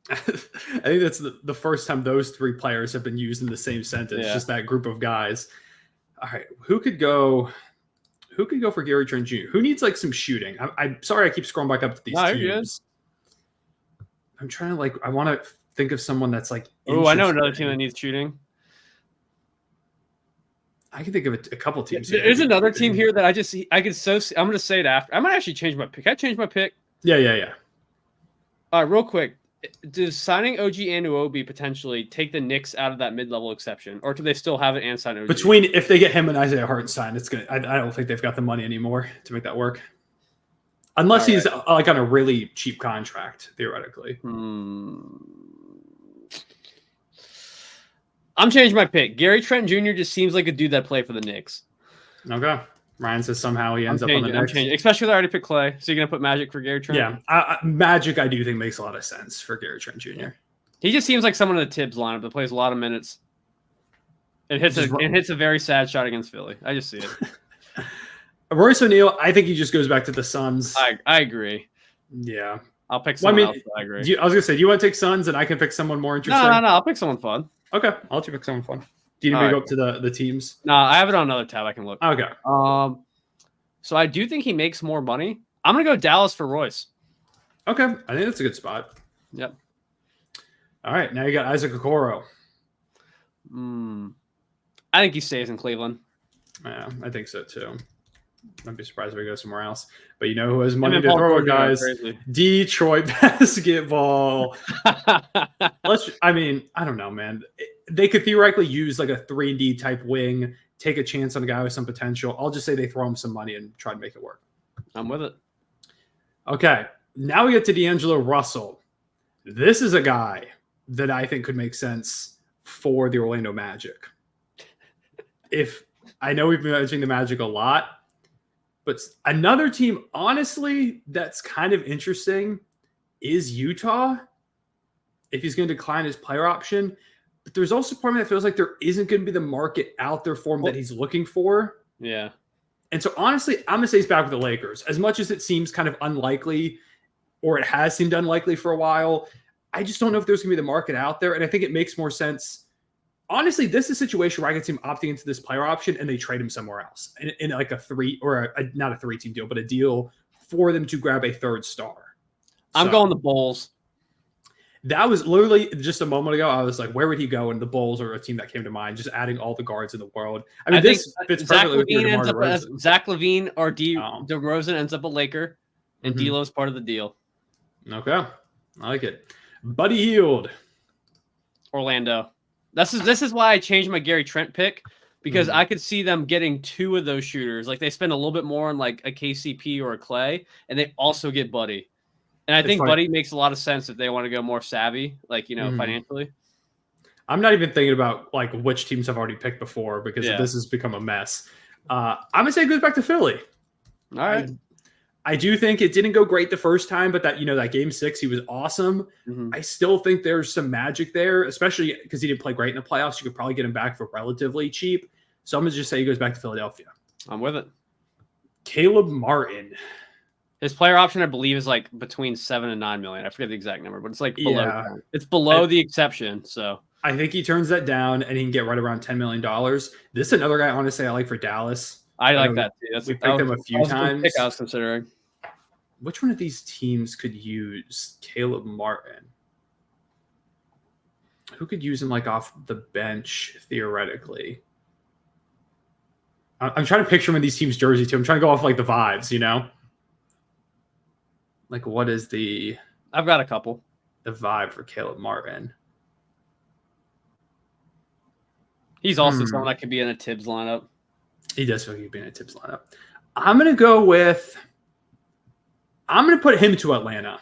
I think that's the first time those three players have been used in the same sentence. Yeah. Just that group of guys. All right, who could go for Gary Trent Jr.? Who needs like some shooting? I'm sorry, I keep scrolling back up to these teams. I'm trying to I want to think of someone that's like. Oh, I know another team that needs shooting. I can think of a couple teams. There's another team here that I'm going to say it after. I might actually change my pick. Can I change my pick? Yeah. All right, real quick. Does signing OG Anunoby potentially take the Knicks out of that mid-level exception, or do they still have it and sign OG? If they get him and Isaiah Hartenstein, it's gonna. I don't think they've got the money anymore to make that work, unless he's like on a really cheap contract, theoretically. I'm changing my pick. Gary Trent Jr. just seems like a dude that play for the Knicks. Okay. Ryan says somehow he ends up on the Knicks. Especially if I already picked Klay. So you're going to put Magic for Gary Trent? Yeah. Magic, I do think makes a lot of sense for Gary Trent Jr. He just seems like someone in the Tibbs lineup that plays a lot of minutes. It hits a very sad shot against Philly. I just see it. Royce O'Neal, I think he just goes back to the Suns. I agree. Yeah. I'll pick someone else. I agree. I was going to say, do you want to take Suns and I can pick someone more interesting? No. I'll pick someone fun. Okay. I'll let you pick someone fun. Do you need me to go up to the teams? No, I have it on another tab. I can look. Okay. So I do think he makes more money. I'm going to go Dallas for Royce. Okay. I think that's a good spot. Yep. All right. Now you got Isaac Okoro. I think he stays in Cleveland. Yeah, I think so too. I'd be surprised if he goes somewhere else. But you know who has money to throw at guys? Detroit basketball. I don't know, man. They could theoretically use like a 3-and-D type wing, take a chance on a guy with some potential. I'll just say they throw him some money and try to make it work. I'm with it. Okay. Now we get to D'Angelo Russell. This is a guy that I think could make sense for the Orlando Magic. I know we've been mentioning the Magic a lot, but another team, honestly, that's kind of interesting is Utah. If he's going to decline his player option. But there's also part of me that feels like there isn't going to be the market out there for him that he's looking for. Yeah. And so, honestly, I'm going to say he's back with the Lakers. As much as it seems kind of unlikely, or it has seemed unlikely for a while, I just don't know if there's going to be the market out there. And I think it makes more sense. Honestly, this is a situation where I can see him opting into this player option and they trade him somewhere else in like a three or not a 3-team deal, but a deal for them to grab a third star. I'm going the Bulls. That was literally just a moment ago. I was like, where would he go? And the Bulls are a team that came to mind, just adding all the guards in the world. I mean, this fits perfectly with your DeMar DeRozan. Zach LaVine or DeRozan ends up a Laker, and D'Lo's part of the deal. Okay. I like it. Buddy Hield. Orlando. This is why I changed my Gary Trent pick, because I could see them getting 2 of those shooters. Like they spend a little bit more on like a KCP or a Clay, and they also get Buddy. And I think Buddy makes a lot of sense if they want to go more savvy, like, financially. I'm not even thinking about like which teams I've already picked before because this has become a mess. I'm gonna say it goes back to Philly. All right. I do think it didn't go great the first time, but that game 6, he was awesome. I still think there's some magic there, especially because he didn't play great in the playoffs. You could probably get him back for relatively cheap. So I'm going to just say he goes back to Philadelphia. I'm with it. Caleb Martin. His player option, I believe, is like between 7 and 9 million. I forget the exact number, but it's like below. It's below the exception. So I think he turns that down and he can get right around $10 million. This is another guy, honestly, I like for Dallas. I like that too. We picked him a few times. I was considering. Which one of these teams could use Caleb Martin? Who could use him like off the bench theoretically? I'm trying to picture him in these teams' jersey too. I'm trying to go off like the vibes, Like what is the? I've got a couple. The vibe for Caleb Martin. He's also someone that could be in a Tibbs lineup. He does feel like he'd be in a Tibbs lineup. I'm gonna put him to Atlanta.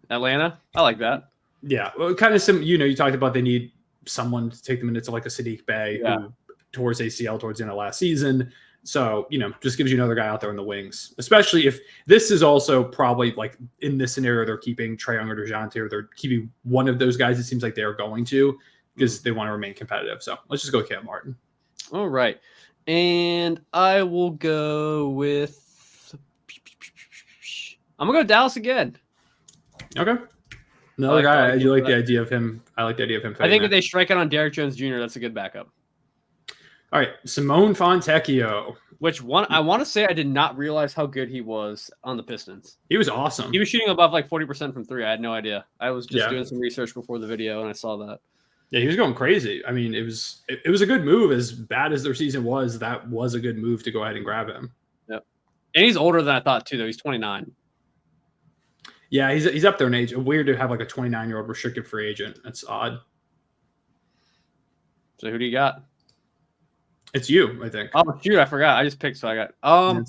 Atlanta? I like that. Yeah. Well, kind of some, you talked about they need someone to take them into like a Sadiq Bey who towards ACL towards the end of last season. So, just gives you another guy out there in the wings, especially if this is also probably like in this scenario, they're keeping Trae Young or DeJounte, or they're keeping one of those guys. It seems like they are going to because they want to remain competitive. So let's just go with Caleb Martin. All right. And I will go with, I'm going to go Dallas again. Okay. Another guy. I do like the idea of him. I like the idea of him. I think if they strike out on Derrick Jones Jr., that's a good backup. All right. Simone Fontecchio. Which one? I want to say I did not realize how good he was on the Pistons. He was awesome. He was shooting above like 40% from 3. I had no idea. I was just doing some research before the video and I saw that. Yeah, he was going crazy. I mean, it was a good move. As bad as their season was, that was a good move to go ahead and grab him. Yep. And he's older than I thought too, though. He's 29. Yeah, he's up there in age. Weird to have like a 29-year-old restricted free agent. That's odd. So who do you got? It's you, I think. Oh shoot, I forgot. I just picked, so I got I'm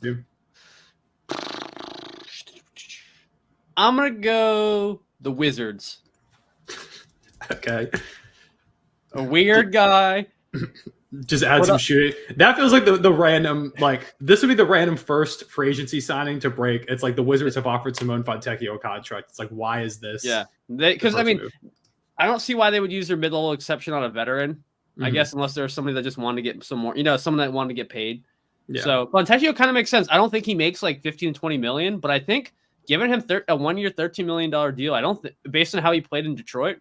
gonna go the Wizards. Okay. A weird guy. Just add some shooting. That feels like the random, like this would be the random first free agency signing to break. It's like the Wizards have offered Simone Fontecchio a contract. It's like, why is this? Yeah, because I mean, I don't see why they would use their mid-level exception on a veteran. I guess unless there's somebody that just wanted to get some more, someone that wanted to get paid. Yeah. So Fontecchio kind of makes sense. I don't think he makes like 15 to 20 million, but I think giving him a 1-year, $13 million deal, I don't based on how he played in Detroit,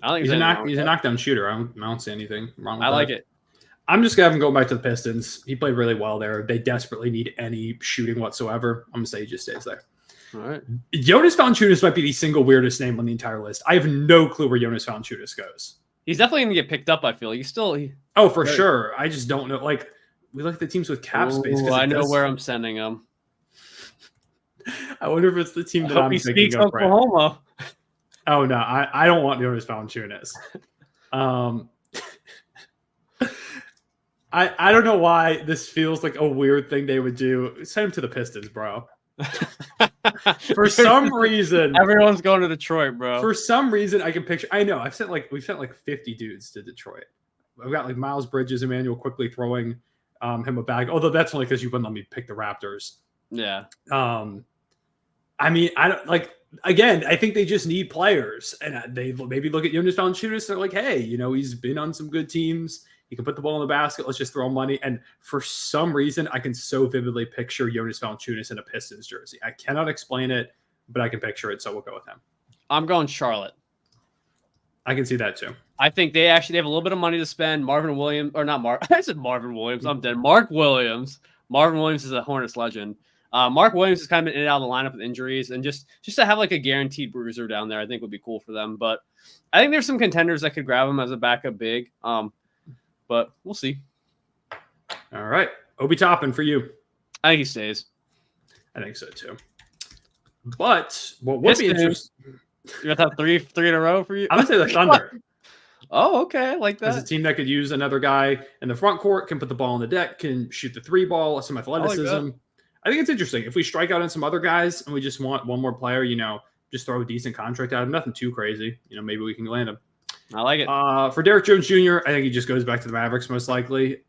I don't think he's a knockdown shooter. I don't see anything wrong with that. I like it. I'm just going to have him go back to the Pistons. He played really well there. They desperately need any shooting whatsoever. I'm going to say he just stays there. All right. Jonas Valanciunas might be the single weirdest name on the entire list. I have no clue where Jonas Valanciunas goes. He's definitely going to get picked up, I feel. Oh, for sure. I just don't know. Like, we look at the teams with cap space. I know where I'm sending him. I wonder if it's the team that I'm thinking of. Oklahoma. Oh, no. I don't want Jonas Valanciunas. I don't know why this feels like a weird thing they would do. Send him to the Pistons, bro. For some reason, everyone's going to Detroit, bro. For some reason, I can picture. I know we've sent like 50 dudes to Detroit. I've got like Miles Bridges, Emmanuel quickly throwing him a bag. Although that's only because you wouldn't let me pick the Raptors. Yeah. I mean, I don't like. Again, I think they just need players, and they maybe look at Jonas Valanciunas. They're like, hey, he's been on some good teams. He can put the ball in the basket. Let's just throw money. And for some reason, I can so vividly picture Jonas Valanciunas in a Pistons jersey. I cannot explain it, but I can picture it, so we'll go with him. I'm going Charlotte. I can see that too. I think they have a little bit of money to spend. Marvin Williams, or not Mark. I said Marvin Williams. I'm dead. Mark Williams. Marvin Williams is a Hornets legend. Mark Williams has kind of been in and out of the lineup with injuries, and just to have like a guaranteed bruiser down there, I think would be cool for them. But I think there's some contenders that could grab him as a backup big. But we'll see. All right. Obi Toppin for you. I think he stays. I think so too. But what would be interesting? You got that three in a row for you? I'm gonna say the Thunder. Oh, okay, I like that. As a team that could use another guy in the front court, can put the ball on the deck, can shoot the 3 ball, some athleticism. I think it's interesting. If we strike out on some other guys and we just want one more player, just throw a decent contract at him. Nothing too crazy. Maybe we can land him. I like it. For Derrick Jones Jr., I think he just goes back to the Mavericks most likely.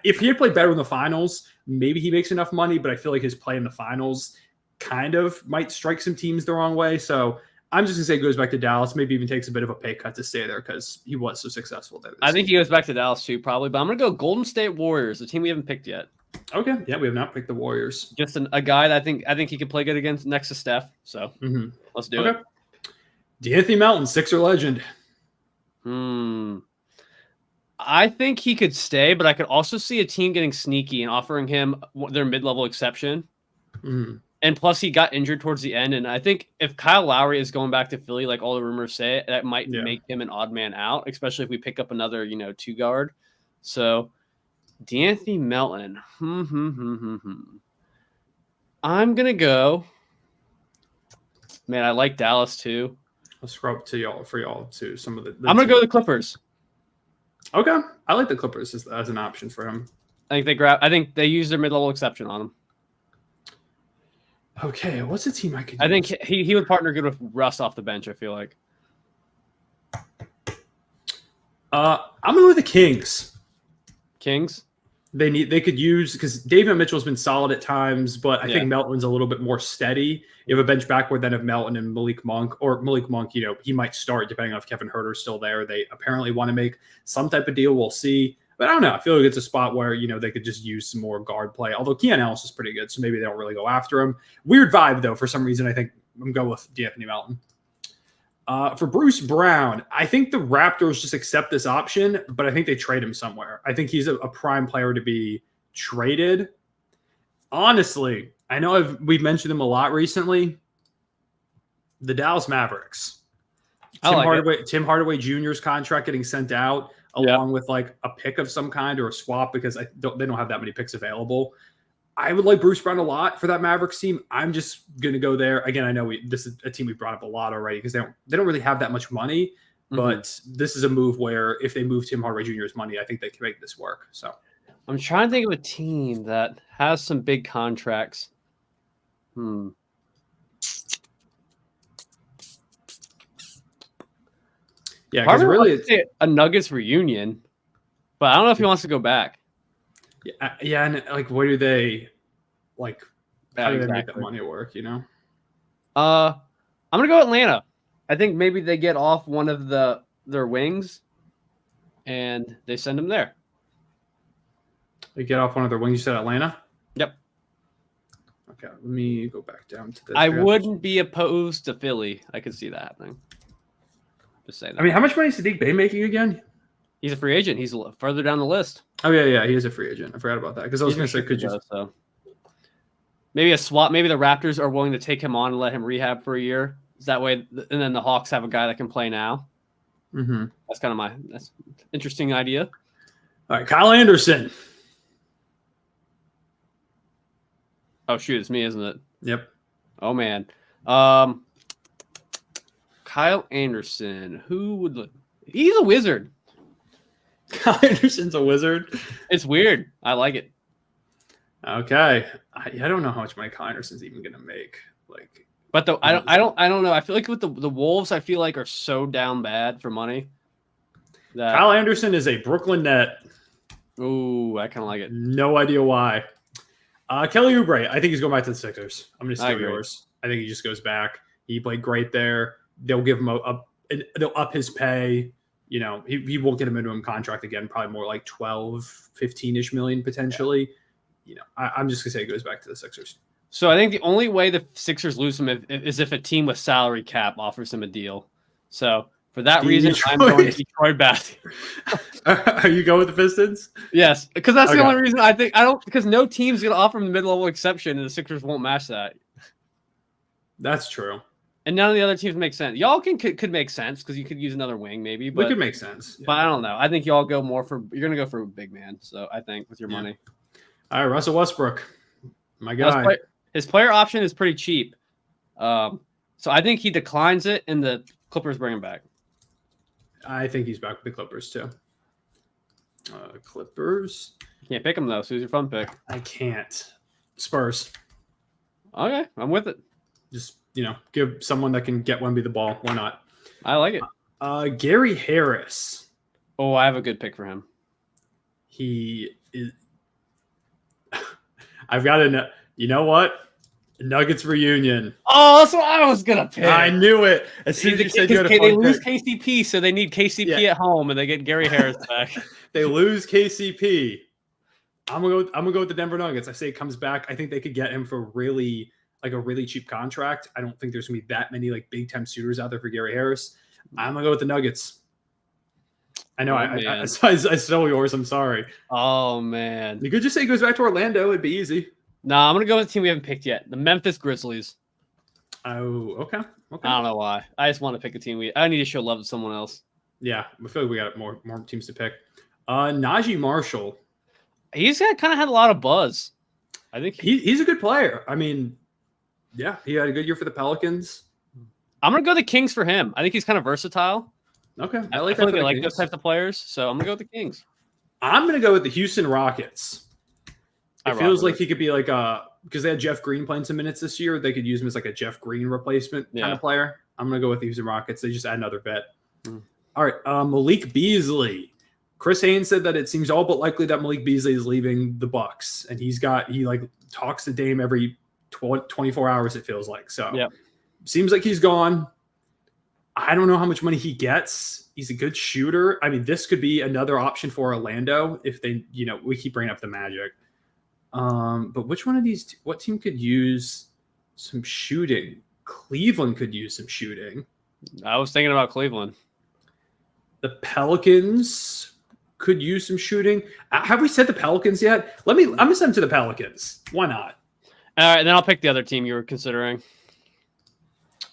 If he had played better in the finals, maybe he makes enough money, but I feel like his play in the finals kind of might strike some teams the wrong way. So I'm just going to say he goes back to Dallas, maybe even takes a bit of a pay cut to stay there because he was so successful there. I think he goes back to Dallas too, probably. But I'm going to go Golden State Warriors, a team we haven't picked yet. Okay. Yeah, we have not picked the Warriors. Just a guy that I think he could play good against next to Steph. So let's do it. D'Anthony Melton, Sixer legend. I think he could stay, but I could also see a team getting sneaky and offering him their mid-level exception. And plus, he got injured towards the end. And I think if Kyle Lowry is going back to Philly, like all the rumors say, that might make him an odd man out, especially if we pick up another, 2-guard. So D'Anthony Melton. I'm going to go. Man, I like Dallas too. I'll scrub to y'all too. Some of the I'm going to go the Clippers. Okay. I like the Clippers as an option for him. I think they use their mid-level exception on him. Okay, what's a team I could use? I think he would partner good with Russ off the bench, I feel like. I'm going with the Kings. Kings? They could use, because David Mitchell's been solid at times, but I think Melton's a little bit more steady. You have a bench backward then of Melton and Malik Monk, he might start depending on if Kevin Huerter's still there. They apparently want to make some type of deal. We'll see. But I don't know. I feel like it's a spot where, they could just use some more guard play. Although Keon Ellis is pretty good, so maybe they don't really go after him. Weird vibe, though. For some reason, I think I'm going with D'Anthony Melton. For Bruce Brown, I think the Raptors just accept this option, but I think they trade him somewhere. I think he's a prime player to be traded. Honestly, I know we've mentioned him a lot recently. The Dallas Mavericks. Tim Hardaway Jr.'s contract getting sent out along with like a pick of some kind or a swap because they don't have that many picks available. I would like Bruce Brown a lot for that Mavericks team. I'm just going to go there. Again, I know this is a team we brought up a lot already because they don't really have that much money, but this is a move where if they move Tim Hardaway Jr.'s money, I think they can make this work. So I'm trying to think of a team that has some big contracts. Yeah, because really it's a Nuggets reunion, but I don't know if he wants to go back. Yeah, and like, what do they like? How do they make that money work? I'm gonna go Atlanta. I think maybe they get off one of their wings, and they send him there. They get off one of their wings. You said Atlanta. Yep. Okay, let me go back down to this. I wouldn't be opposed to Philly. I could see that happening. Just saying that. I mean, how much money is Sadiq Bey making again? He's a free agent. He's further down the list. Oh, yeah, he is a free agent. I forgot about that because I was going to say, could you? So maybe a swap. Maybe the Raptors are willing to take him on and let him rehab for a year. That way, and then the Hawks have a guy that can play now. That's kind of that's an interesting idea. All right, Kyle Anderson. Oh, shoot, it's me, isn't it? Yep. Oh, man. Kyle Anderson. He's a wizard. Kyle Anderson's a wizard. It's weird. I like it. Okay. I don't know how much money Kyle Anderson's even going to make. But I don't know. I feel like with the Wolves, I feel like are so down bad for money. Kyle Anderson is a Brooklyn Net. Ooh, I kind of like it. No idea why. Kelly Oubre, I think he's going back to the Sixers. I'm going to steal yours. I think he just goes back. He played great there. They'll give him they'll up his pay. He won't get a minimum contract again, probably more like 12, 15-ish million potentially. Yeah. I'm just going to say he goes back to the Sixers. So I think the only way the Sixers lose him is if a team with salary cap offers him a deal. So for that reason, I'm going Detroit back. Are you going with the Pistons? Yes, because that's the only reason because no team's going to offer him the mid-level exception, and the Sixers won't match that. That's true. And none of the other teams make sense. Y'all could make sense because you could use another wing maybe. But it could make sense. Yeah. But I don't know. I think y'all go more you're going to go for a big man. So I think with your money. All right, Russell Westbrook. My guy. His player option is pretty cheap. So I think he declines it, and the Clippers bring him back. I think he's back with the Clippers too. Clippers. You can't pick him though. So who's your fun pick? I can't. Spurs. Okay, I'm with it. Just give someone that can get Wemby the ball. Why not? I like it. Gary Harris. Oh, I have a good pick for him. He is. I've got to. You know what? Nuggets reunion. Oh, that's what I was gonna pick. I knew it. As soon as you said you had a fun they lose pick. KCP, so they need KCP at home, and they get Gary Harris back. They lose KCP. I'm gonna go with the Denver Nuggets. I say it comes back. I think they could get him for a really cheap contract. I don't think there's gonna be that many big time suitors out there for Gary Harris. I'm gonna go with the Nuggets. I know. I stole yours. I'm sorry. Oh man, you could just say he goes back to Orlando. It'd be easy. No, I'm gonna go with a team we haven't picked yet. The Memphis Grizzlies. Oh, okay. I don't know why. I just want to pick a team. I need to show love to someone else. Yeah, I feel like we got more teams to pick. Najee Marshall. He's kind of had a lot of buzz. I think he's a good player. I mean, yeah, he had a good year for the Pelicans. I'm gonna go the Kings for him. I think he's kind of versatile. Okay, I like that. I like those types of players, so I'm gonna go with the Kings. I'm gonna go with the Houston Rockets. It feels like he could be because they had Jeff Green playing some minutes this year. They could use him as a Jeff Green replacement kind of player. I'm gonna go with the Houston Rockets. They just add another vet. All right, Malik Beasley. Chris Haynes said that it seems all but likely that Malik Beasley is leaving the Bucks, and he talks to Dame every 24 hours. It feels like so. Seems like he's gone. I don't know how much money he gets. He's a good shooter. I mean, this could be another option for Orlando if they, we keep bringing up the Magic. But which one of these? What team could use some shooting? Cleveland could use some shooting. I was thinking about Cleveland. The Pelicans could use some shooting. Have we said the Pelicans yet? I'm gonna send them to the Pelicans. Why not? All right, then I'll pick the other team you were considering.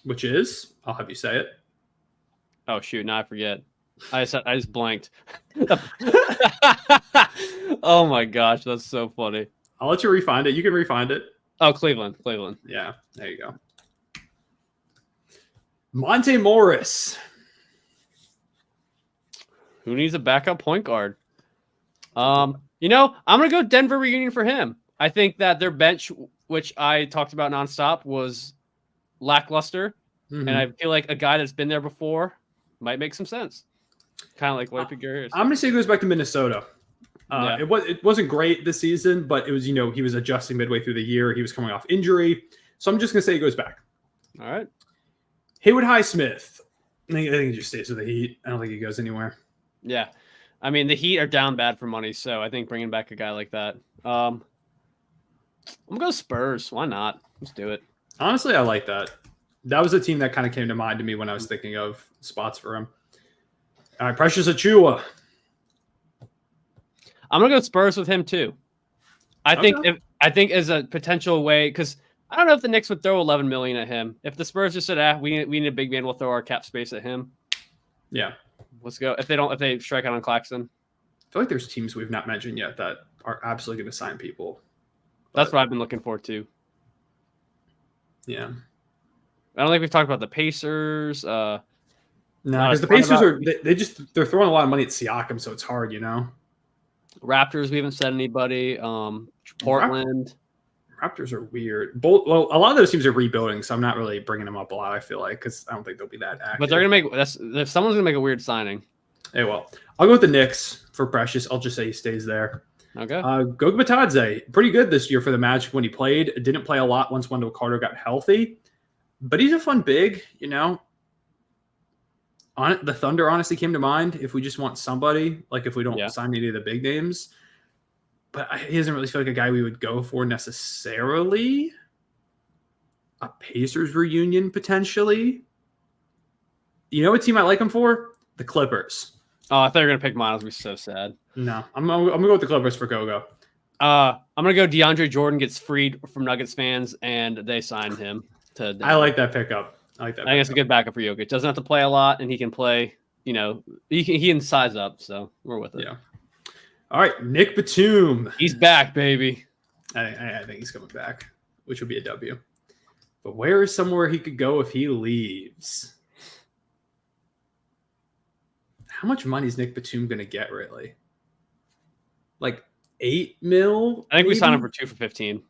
Which is? I'll have you say it. Oh shoot! Now I forget. I just blanked. Oh my gosh, that's so funny. I'll let you refind it. You can refind it. Oh, Cleveland. Yeah, there you go. Monte Morris. Who needs a backup point guard? I'm gonna go Denver reunion for him. I think that their bench, which I talked about nonstop, was lackluster, and I feel like a guy that's been there before might make some sense. Kind of like what Gary Harris. I'm gonna say it goes back to Minnesota. It wasn't great this season, but it was he was adjusting midway through the year. He was coming off injury, so I'm just gonna say he goes back. All right. Haywood Highsmith. I think he just stays with the Heat. I don't think he goes anywhere. Yeah, I mean the Heat are down bad for money, so I think bringing back a guy like that. I'm gonna go Spurs. Why not? Let's do it. Honestly, I like that. That was a team that kind of came to mind to me when I was thinking of spots for him. All right, Precious Achiuwa. I'm gonna go Spurs with him too. I think as a potential way, because I don't know if the Knicks would throw $11 million at him. If the Spurs just said, we need a big man, we'll throw our cap space at him. Yeah, let's go. If they strike out on Claxton, I feel like there's teams we've not mentioned yet that are absolutely going to sign people. That's what I've been looking for too. Yeah, I don't think we've talked about the Pacers. No, because the Pacers they're throwing a lot of money at Siakam, so it's hard, Raptors, we haven't said anybody. Portland. Raptors are weird. A lot of those teams are rebuilding, so I'm not really bringing them up a lot. I feel like because I don't think they'll be that active. But they're gonna if someone's gonna make a weird signing. Hey, well, I'll go with the Knicks for Precious. I'll just say he stays there. Okay. Goga Bitadze, pretty good this year for the Magic when he played. Didn't play a lot once Wendell Carter got healthy, but he's a fun big. The Thunder honestly came to mind if we just want somebody, like if we don't sign any of the big names. But he doesn't really feel like a guy we would go for necessarily. A Pacers reunion, potentially. You know what team I like him for? The Clippers. Oh, I thought you were going to pick mine. I was going to be so sad. No, I'm going to go with the Clippers for Gogo. I'm going to go DeAndre Jordan gets freed from Nuggets fans, and they signed him. I like that pickup. I think it's a good backup for Jokic. Doesn't have to play a lot, and he can play, he can size up, so we're with it. Yeah. All right, Nick Batum. He's back, baby. I think he's coming back, which would be a W. But where is somewhere he could go if he leaves? How much money is Nick Batum going to get, really? Like $8 million? I think we signed him for 2 for 15.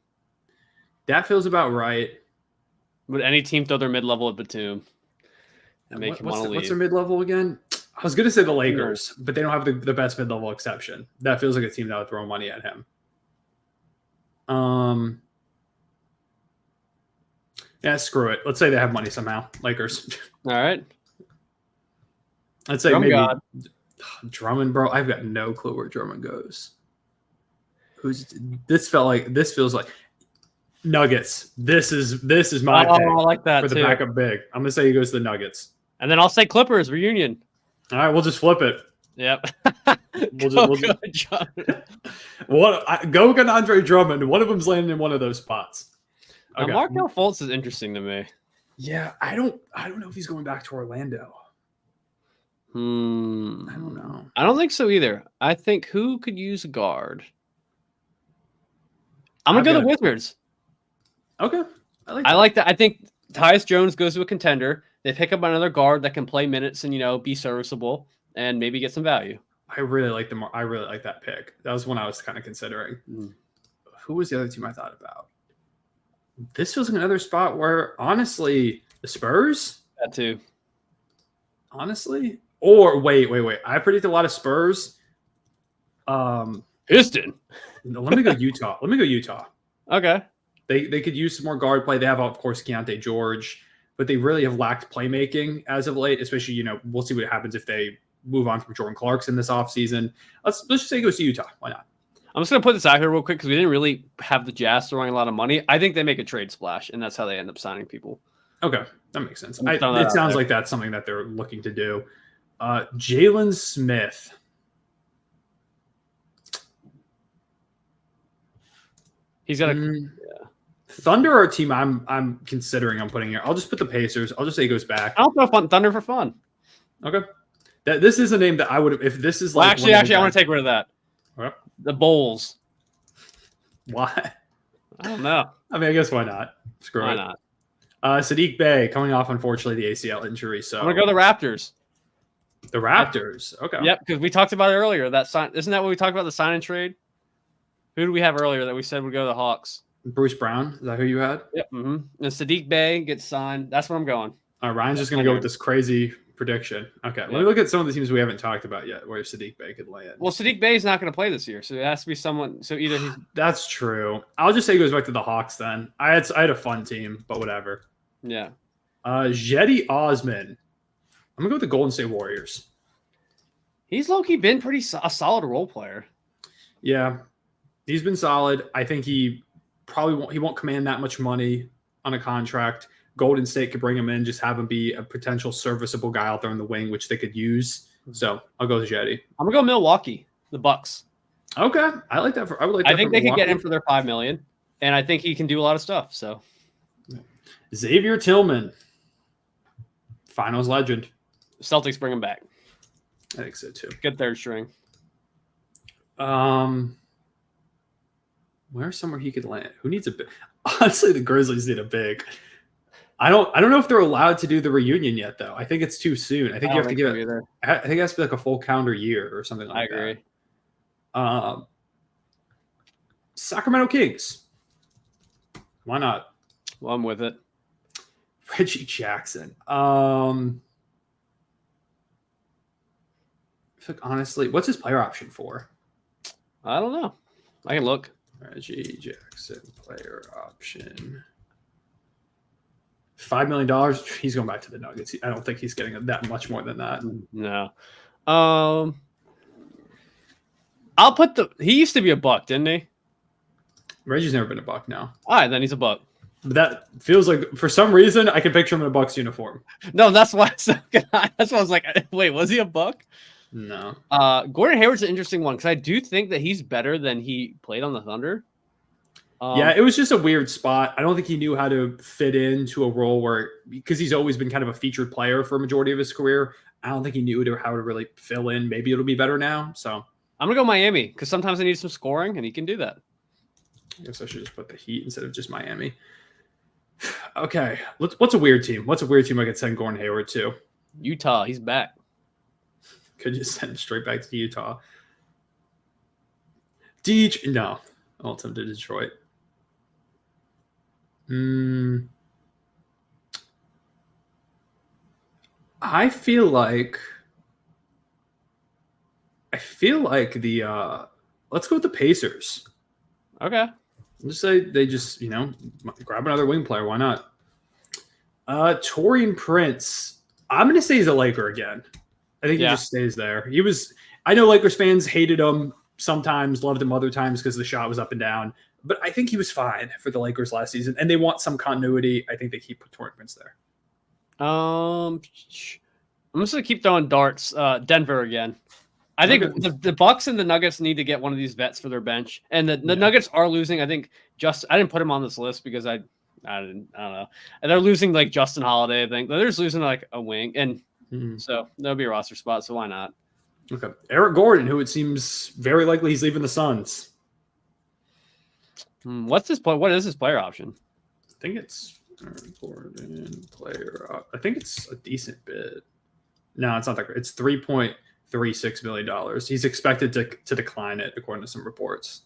That feels about right. Would any team throw their mid-level at Batum and make him want to leave? What's their mid-level again? I was going to say the Lakers, but they don't have the best mid-level exception. That feels like a team that would throw money at him. Yeah, screw it. Let's say they have money somehow. Lakers. All right. Let's say maybe Drummond, bro. I've got no clue where Drummond goes. This feels like Nuggets. This is my pick. I like that for the backup big. I'm gonna say he goes to the Nuggets. And then I'll say Clippers reunion. All right, we'll just flip it. Yep. Go get Andre Drummond. One of them's landing in one of those spots. Okay. Markelle Fultz is interesting to me. Yeah, I don't know if he's going back to Orlando. I don't know. I don't think so either. I think who could use a guard? I'm gonna go the Wizards. Okay, I like that. I think Tyus Jones goes to a contender. They pick up another guard that can play minutes and be serviceable and maybe get some value. I really like that pick. That was one I was kind of considering. Who was the other team I thought about? This feels like another spot where, honestly, the Spurs? That too. Honestly? Or, wait. I predict a lot of Spurs. Piston. Let me go Utah. Okay. They could use some more guard play. They have, of course, Keontae George, but they really have lacked playmaking as of late, especially, we'll see what happens if they move on from Jordan Clarkson this offseason. Let's just say it goes to Utah. Why not? I'm just going to put this out here real quick because we didn't really have the Jazz throwing a lot of money. I think they make a trade splash, and that's how they end up signing people. Okay, that makes sense. It sounds like that's something that they're looking to do. Jalen Smith. He's got Thunder are a team I'm considering I'm putting here. I'll just put the Pacers. I'll just say he goes back. I'll throw Thunder for fun. Okay. This is a name that I would have, if this is like. Well, actually, I want to take rid of that. Okay. The Bulls. Why? I don't know. I mean, I guess why not? Screw it. Why not? Saddiq Bey coming off, unfortunately, the ACL injury. So I'm going to go the Raptors. The Raptors. Okay. Yep, because we talked about it earlier. Isn't that what we talked about, the sign and trade? Who do we have earlier that we said would go to the Hawks? Bruce Brown. Is that who you had? Yep. Mm-hmm. And Saddiq Bey gets signed. That's where I'm going. Ryan's just going to go with this crazy prediction. Okay. Let me look at some of the teams we haven't talked about yet where Saddiq Bey could land. Well, Saddiq Bey is not going to play this year, so it has to be someone. So either he's. That's true. I'll just say he goes back to the Hawks then. I had a fun team, but whatever. Yeah. Jetty Osman. I'm going to go with the Golden State Warriors. He's low-key been a solid role player. Yeah. He's been solid. I think he probably won't command that much money on a contract. Golden State could bring him in, just have him be a potential serviceable guy out there in the wing, which they could use. So I'll go with Jetty. I'm gonna go Milwaukee, the Bucks. Okay, I like that. I think they could get him for their $5 million, and I think he can do a lot of stuff. So Xavier Tillman, Finals legend. Celtics bring him back. I think so too. Good third string. Where's somewhere he could land? Who needs a big? Honestly, the Grizzlies need a big. I don't know if they're allowed to do the reunion yet, though. I think it's too soon. I think you have to give it. I think it has to be like a full calendar year or something like that. I agree. Sacramento Kings. Why not? Well, I'm with it. Reggie Jackson. Honestly, what's his player option for? I don't know. I can look. Reggie Jackson player option. $5 million. He's going back to the Nuggets. I don't think he's getting that much more than that. No. I'll put he used to be a Buck, didn't he? Reggie's never been a Buck now. All right, then he's a Buck. But that feels like, for some reason, I can picture him in a Bucks uniform. No, that's why. That's why I was like, wait, was he a Buck? No. Gordon Hayward's an interesting one because I do think that he's better than he played on the Thunder. Yeah, it was just a weird spot. I don't think he knew how to fit into a role because he's always been kind of a featured player for a majority of his career. I don't think he knew how to really fill in. Maybe it'll be better now. So I'm going to go Miami because sometimes they need some scoring and he can do that. I guess I should just put the Heat instead of just Miami. Okay. What's a weird team? What's a weird team I could send Gordon Hayward to? Utah, he's back. Could just send him straight back to Utah. No. I'll send him to Detroit. I feel like the let's go with the Pacers. Okay. Just say they just, grab another wing player. Why not? Taurean Prince. I'm going to say he's a Laker again. I think he just stays there. I know Lakers fans hated him sometimes, loved him other times because the shot was up and down. But I think he was fine for the Lakers last season, and they want some continuity. I think they keep Taurean Prince there. I'm just gonna keep throwing darts. Denver again. I think the Bucks and the Nuggets need to get one of these vets for their bench, and the Nuggets are losing. I think I didn't put him on this list because I don't know. And they're losing like Justin Holiday. I think they're just losing like a wing, and so there'll be a roster spot. So why not? Okay, Eric Gordon, who it seems very likely he's leaving the Suns. What is his player option? I think it's Gordon player. I think it's a decent bid. No, it's not that great. It's $3.36 million. He's expected to decline it, according to some reports.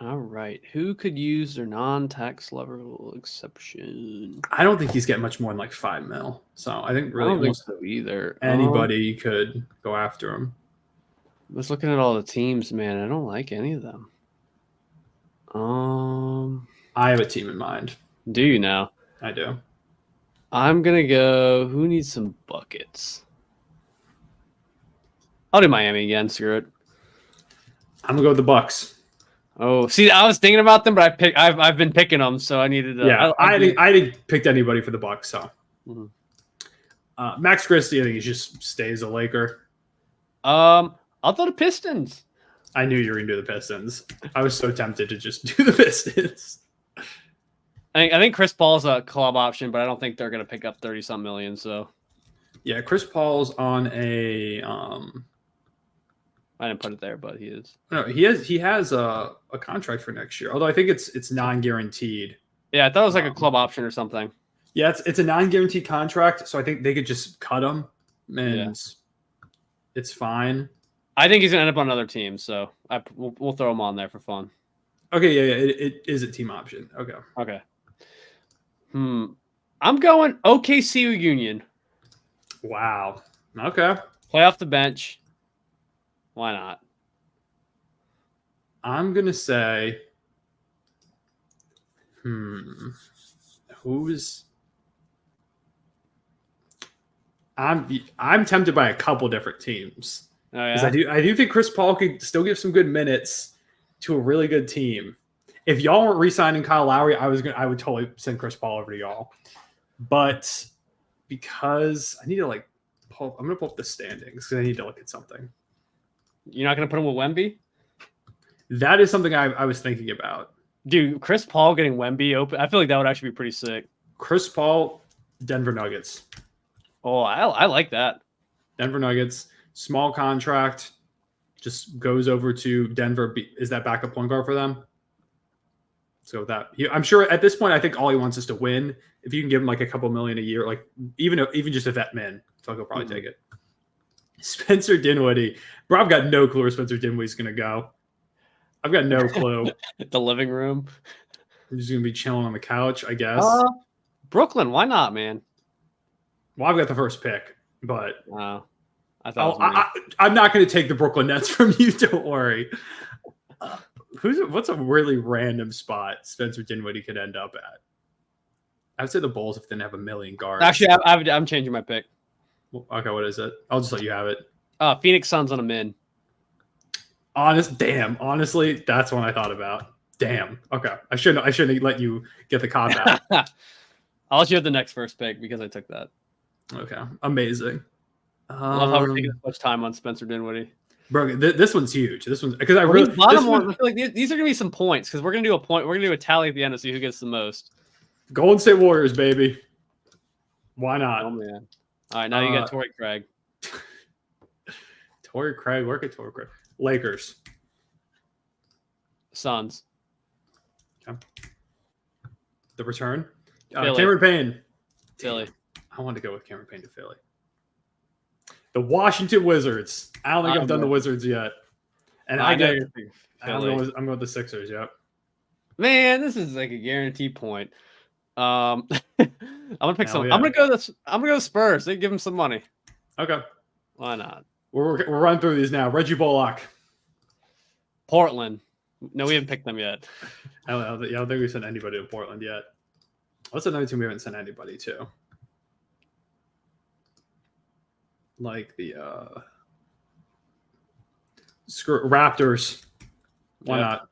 All right. Who could use their non-tax level exception? I don't think he's getting much more than like $5 million. So I think really I don't think so either. Anybody could go after him. I was looking at all the teams, man. I don't like any of them. I have a team in mind. Do you now? I do. I'm gonna go. Who needs some buckets? I'll do Miami again. Screw it. I'm gonna go with the Bucks. Oh, see, I was thinking about them, but I've been picking them, so I needed to. Yeah, I didn't pick anybody for the Bucks. So Max Christie, I think he just stays a Laker. I'll throw the Pistons. I knew you were gonna do the Pistons. I was so tempted to just do the Pistons. I think Chris Paul's a club option, but I don't think they're gonna pick up 30-some million. So yeah, Chris Paul's on a. I didn't put it there, but he is. No, he has a contract for next year. Although I think it's non-guaranteed. Yeah, I thought it was like a club option or something. Yeah, it's a non-guaranteed contract, so I think they could just cut him, and it's fine. I think he's gonna end up on another team, so we'll throw him on there for fun. Okay, yeah, it is a team option. Okay. I'm going OKC Union. Wow. Okay. Play off the bench. Why not? I'm gonna say, who's? I'm tempted by a couple different teams. Oh, yeah? I do think Chris Paul could still give some good minutes to a really good team. If y'all weren't re-signing Kyle Lowry, I would totally send Chris Paul over to y'all. But because I need to I'm gonna pull up the standings because I need to look at something. You're not gonna put him with Wemby? That is something I was thinking about. Dude, Chris Paul getting Wemby open. I feel like that would actually be pretty sick. Chris Paul, Denver Nuggets. Oh, I like that. Denver Nuggets, small contract, just goes over to Denver. Is that backup point guard for them? So I'm sure at this point, I think all he wants is to win. If you can give him like a couple million a year, like even just a vet min, so he'll probably take it. Spencer Dinwiddie. Bro, I've got no clue where Spencer Dinwiddie's going to go. I've got no clue. The living room. I'm just going to be chilling on the couch, I guess. Brooklyn, why not, man? Well, I've got the first pick, but I'm not going to take the Brooklyn Nets from you. Don't worry. What's a really random spot Spencer Dinwiddie could end up at? I would say the Bulls if they didn't have a million guards. Actually, I'm changing my pick. Okay, what is it? I'll just let you have it. Phoenix Suns on a min. Honestly, that's one I thought about. Damn. Okay, I shouldn't let you get the cop out. I'll let you have the next first pick because I took that. Okay, amazing. I love how we're taking so much time on Spencer Dinwiddie. Bro, this one's huge. This one's because I feel like these are gonna be some points because we're gonna do a tally at the end to see who gets the most. Golden State Warriors, baby. Why not? Oh man. All right, now you got Torrey Craig. Torrey Craig, work at Torrey Craig. Lakers. Suns. Okay. The return. Cameron Payne. Philly. I wanted to go with Cameron Payne to Philly. The Washington Wizards. I don't think I've done the Wizards yet. And I'm going with the Sixers, yep. Man, this is like a guaranteed point. I'm gonna pick some. Yeah. I'm gonna go Spurs. They give them some money. Okay. Why not? We're running through these now. Reggie Bullock. Portland. No, we haven't picked them yet. I don't think we sent anybody to Portland yet. What's another team we haven't sent anybody to? Like the Raptors. Why not?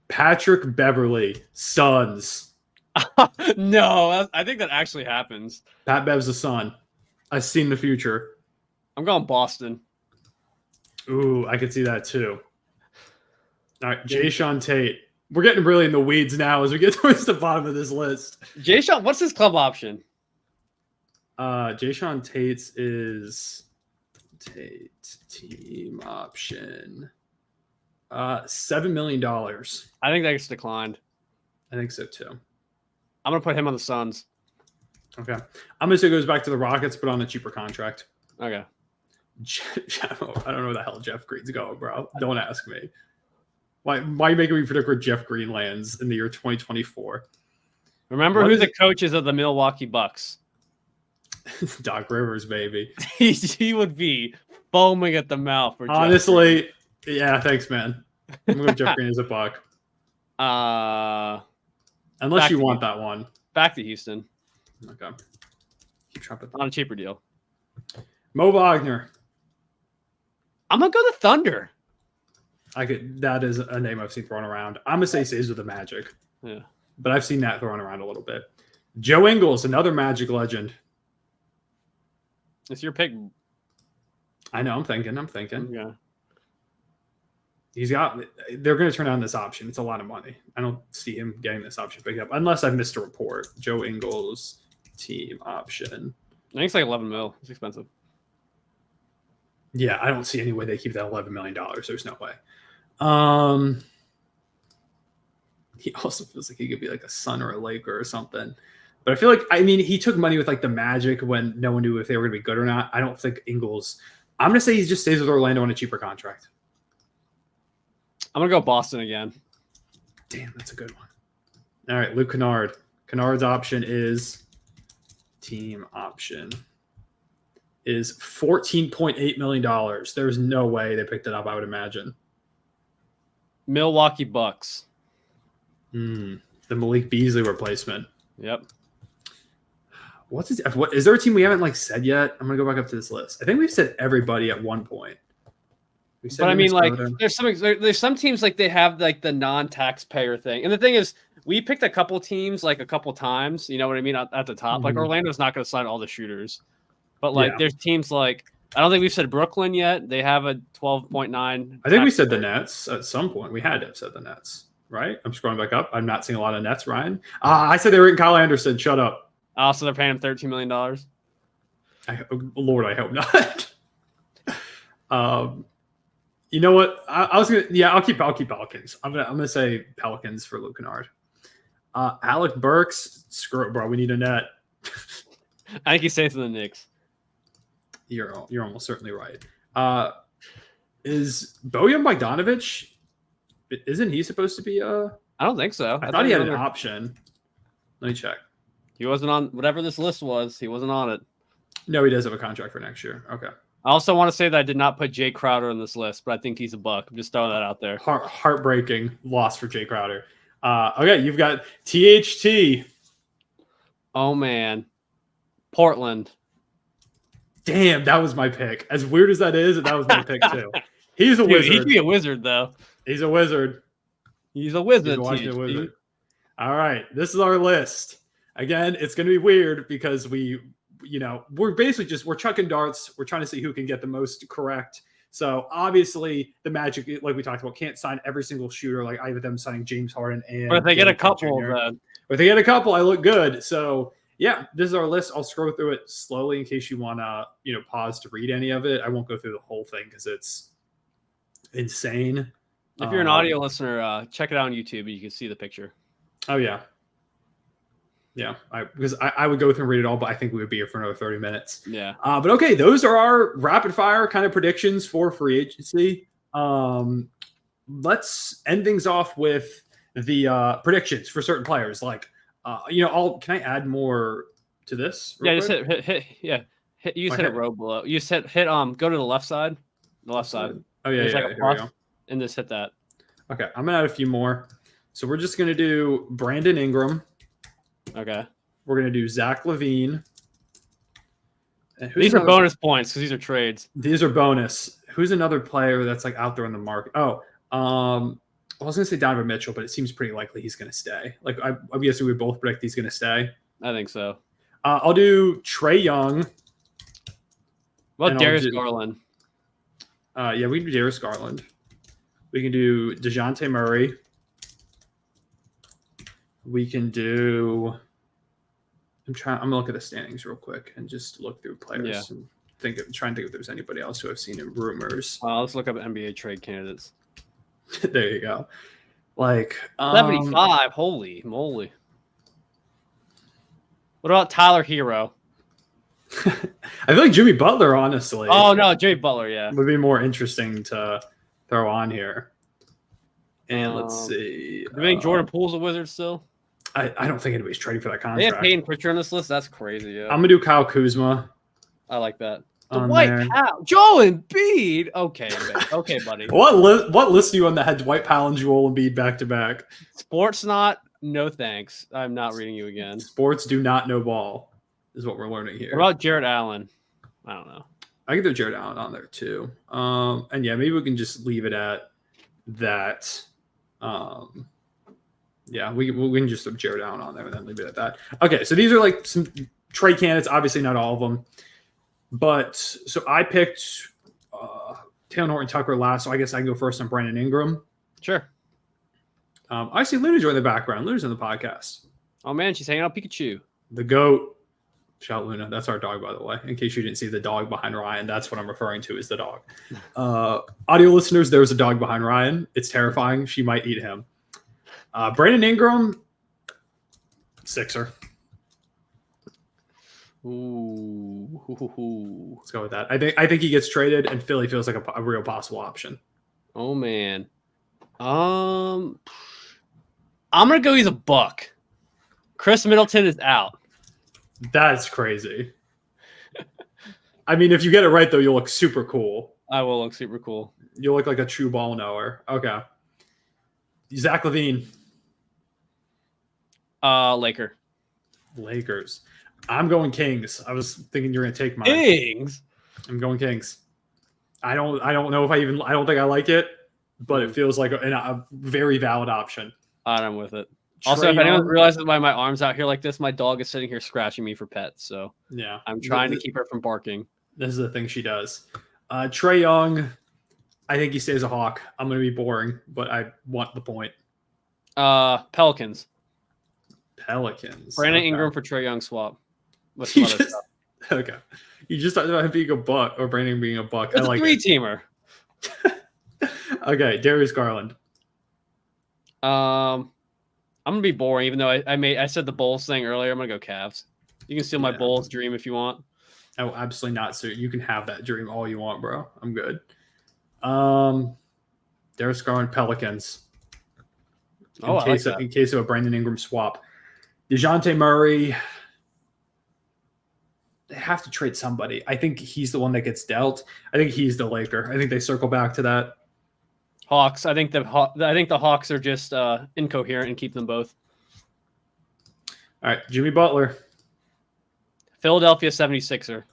Patrick Beverly, Suns. No, I think that actually happens. Pat Bev's a Sun. I've seen the future. I'm going Boston. Ooh, I could see that too. All right, Jayshawn Tate. We're getting really in the weeds now as we get towards the bottom of this list. Jayshawn, what's his club option? Jayshawn Tate's is Tate team option. $7 million. I think that gets declined. I think so too. I'm gonna put him on the Suns. Okay. I'm gonna say it goes back to the Rockets, but on a cheaper contract. Okay. I don't know where the hell Jeff Green's going, bro. Don't ask me. Why are you making me predict where Jeff Green lands in the year 2024? Remember who the coach is of the Milwaukee Bucks? Doc Rivers, baby. He would be foaming at the mouth. For honestly, yeah, thanks, man. I'm going to Jeff Green as a Buck. Unless you want that one. Back to Houston. Okay. Keep trapping on a cheaper deal. Mo Wagner. I'm going to go the Thunder. That is a name I've seen thrown around. I'm gonna say stays with the Magic. Yeah. But I've seen that thrown around a little bit. Joe Ingles, another Magic legend. It's your pick. I know, I'm thinking. Yeah. They're gonna turn down this option. It's a lot of money. I don't see him getting this option picked up unless I've missed a report. Joe Ingles team option. I think it's like $11 million. It's expensive. Yeah, I don't see any way they keep that $11 million. There's no way. He also feels like he could be like a Sun or a Laker or something. But I feel like, he took money with like the Magic when no one knew if they were going to be good or not. I don't think Ingles. I'm going to say he just stays with Orlando on a cheaper contract. I'm going to go Boston again. Damn, that's a good one. All right, Luke Kennard. Kennard's option is team option. Is $14.8 million. There's no way they picked it up, I would imagine. Milwaukee Bucks. The Malik Beasley replacement. Yep. What is there a team we haven't said yet? I'm gonna go back up to this list. I think we've said everybody at one point. But there's some teams they have they non-taxpayer thing, and the thing is, we picked a couple teams a couple times. You know what I mean? At the top, Orlando's not going to sign all the shooters, but there's teams I don't think we've said Brooklyn yet. They have a 12.9. I think we said the Nets at some point. We had to have said the Nets, right? I'm scrolling back up. I'm not seeing a lot of Nets, Ryan. I said they were in Kyle Anderson. Shut up. Oh, so they're paying him $13 million. Lord, I hope not. You know what? I'll keep Pelicans. I'm gonna say Pelicans for Luke Kennard. Alec Burks, screw it, bro. We need a net. I think he stays in the Knicks. You're almost certainly right. Is Bojan Bogdanovic? Isn't he supposed to be I don't think so. I thought he had an option. Let me check. He wasn't on whatever this list was. He wasn't on it. No, he does have a contract for next year. Okay. I also want to say that I did not put Jay Crowder on this list, but I think he's a Buck. I'm just throwing that out there. Heartbreaking loss for Jay Crowder. Okay, you've got THT. Oh, man. Portland. Damn, that was my pick. As weird as that is, that was my pick too. He's a wizard. He could be a wizard, though. He's a wizard. He's a wizard. He's a wizard. All right, this is our list. Again, it's going to be weird because we're basically we're chucking darts. We're trying to see who can get the most correct. So obviously the Magic, like we talked about, can't sign every single shooter. Like either them signing James Harden and. But if they get a couple, I look good. So yeah, this is our list. I'll scroll through it slowly in case you want to, pause to read any of it. I won't go through the whole thing because it's insane. If you're an audio listener, check it out on YouTube and you can see the picture. Oh yeah. Yeah, because I would go through and read it all, but I think we would be here for another 30 minutes. Yeah. But okay, those are our rapid fire kind of predictions for free agency. Let's end things off with the predictions for certain players. Like, can I add more to this? Yeah, just hit. Yeah, hit. You just hit a row below. You just hit. Go to the left side. The left side. Oh yeah, There's yeah. like a Here we plus, go. and just hit that. Okay, I'm gonna add a few more. So we're just gonna do Brandon Ingram. Okay. We're gonna do Zach LaVine. These are bonus points because these are trades. These are bonus. Who's another player that's like out there in the market? Oh, I was gonna say Donovan Mitchell, but it seems pretty likely he's gonna stay. Like I guess we both predict he's gonna stay. I think so. I'll do Trae Young. Well, Darius Garland. Yeah, we can do Darius Garland. We can do DeJounte Murray. We can do. I'm gonna look at the standings real quick and just look through players and try and think if there's anybody else who I've seen in rumors. Let's look up NBA trade candidates. There you go. Like 75. Holy moly! What about Tyler Hero? I feel like Jimmy Butler, honestly. Oh no, Jimmy Butler. Yeah, would be more interesting to throw on here. And let's see. Do you think Jordan Poole's a Wizard still? I don't think anybody's trading for that contract. They have Peyton Pritchard on this list. That's crazy. Yeah. I'm gonna do Kyle Kuzma. I like that. The White Pal, Joel Embiid. Okay, okay, buddy. What list do you on that had Dwight Powell and Joel Embiid back to back? Sports not. No thanks. I'm not reading you again. Sports do not know ball is what we're learning here. What about Jared Allen? I don't know. I can throw Jared Allen on there too. And yeah, maybe we can just leave it at that. Yeah, we can just throw Jared Allen on there and then leave it at that. Okay, so these are like some trade candidates. Obviously, not all of them. But so I picked Taylor Norton Tucker last, so I guess I can go first on Brandon Ingram. Sure. I see Luna join the background. Luna's in the podcast. Oh, man, she's hanging out Pikachu. The GOAT. Shout Luna. That's our dog, by the way. In case you didn't see the dog behind Ryan, that's what I'm referring to is the dog. Audio listeners, there's a dog behind Ryan. It's terrifying. She might eat him. Brandon Ingram, Sixer. Ooh. Let's go with that. I think he gets traded, and Philly feels like a real possible option. Oh man, I'm gonna go. He's a Buck. Chris Middleton is out. That's crazy. I mean, if you get it right, though, you'll look super cool. I will look super cool. You'll look like a true ball knower. Okay. Zach LaVine. Lakers. I'm going Kings. I was thinking you're going to take mine. Kings. I'm going Kings. I don't know if I don't think I like it, but it feels like a very valid option. I'm with it. Also, if anyone realizes why my arm's out here like this, my dog is sitting here scratching me for pets. So yeah, I'm trying to keep her from barking. This is the thing she does. Trae Young, I think he stays a Hawk. I'm going to be boring, but I want the point. Pelicans. Brandon Ingram for Trae Young swap. Okay. You just talked about him being a Buck or Brandon being a Buck. It's a three-teamer. Okay, Darius Garland. I'm gonna be boring, even though I said the Bulls thing earlier. I'm gonna go Cavs. You can steal my Bulls dream if you want. Oh, absolutely not, sir. You can have that dream all you want, bro. I'm good. Darius Garland, Pelicans. In case of a Brandon Ingram swap. DeJounte Murray. They have to trade somebody. I think he's the one that gets dealt. I think he's the Laker. I think they circle back to that. Hawks. I think the Hawks are just incoherent and keep them both. All right, Jimmy Butler. Philadelphia 76er.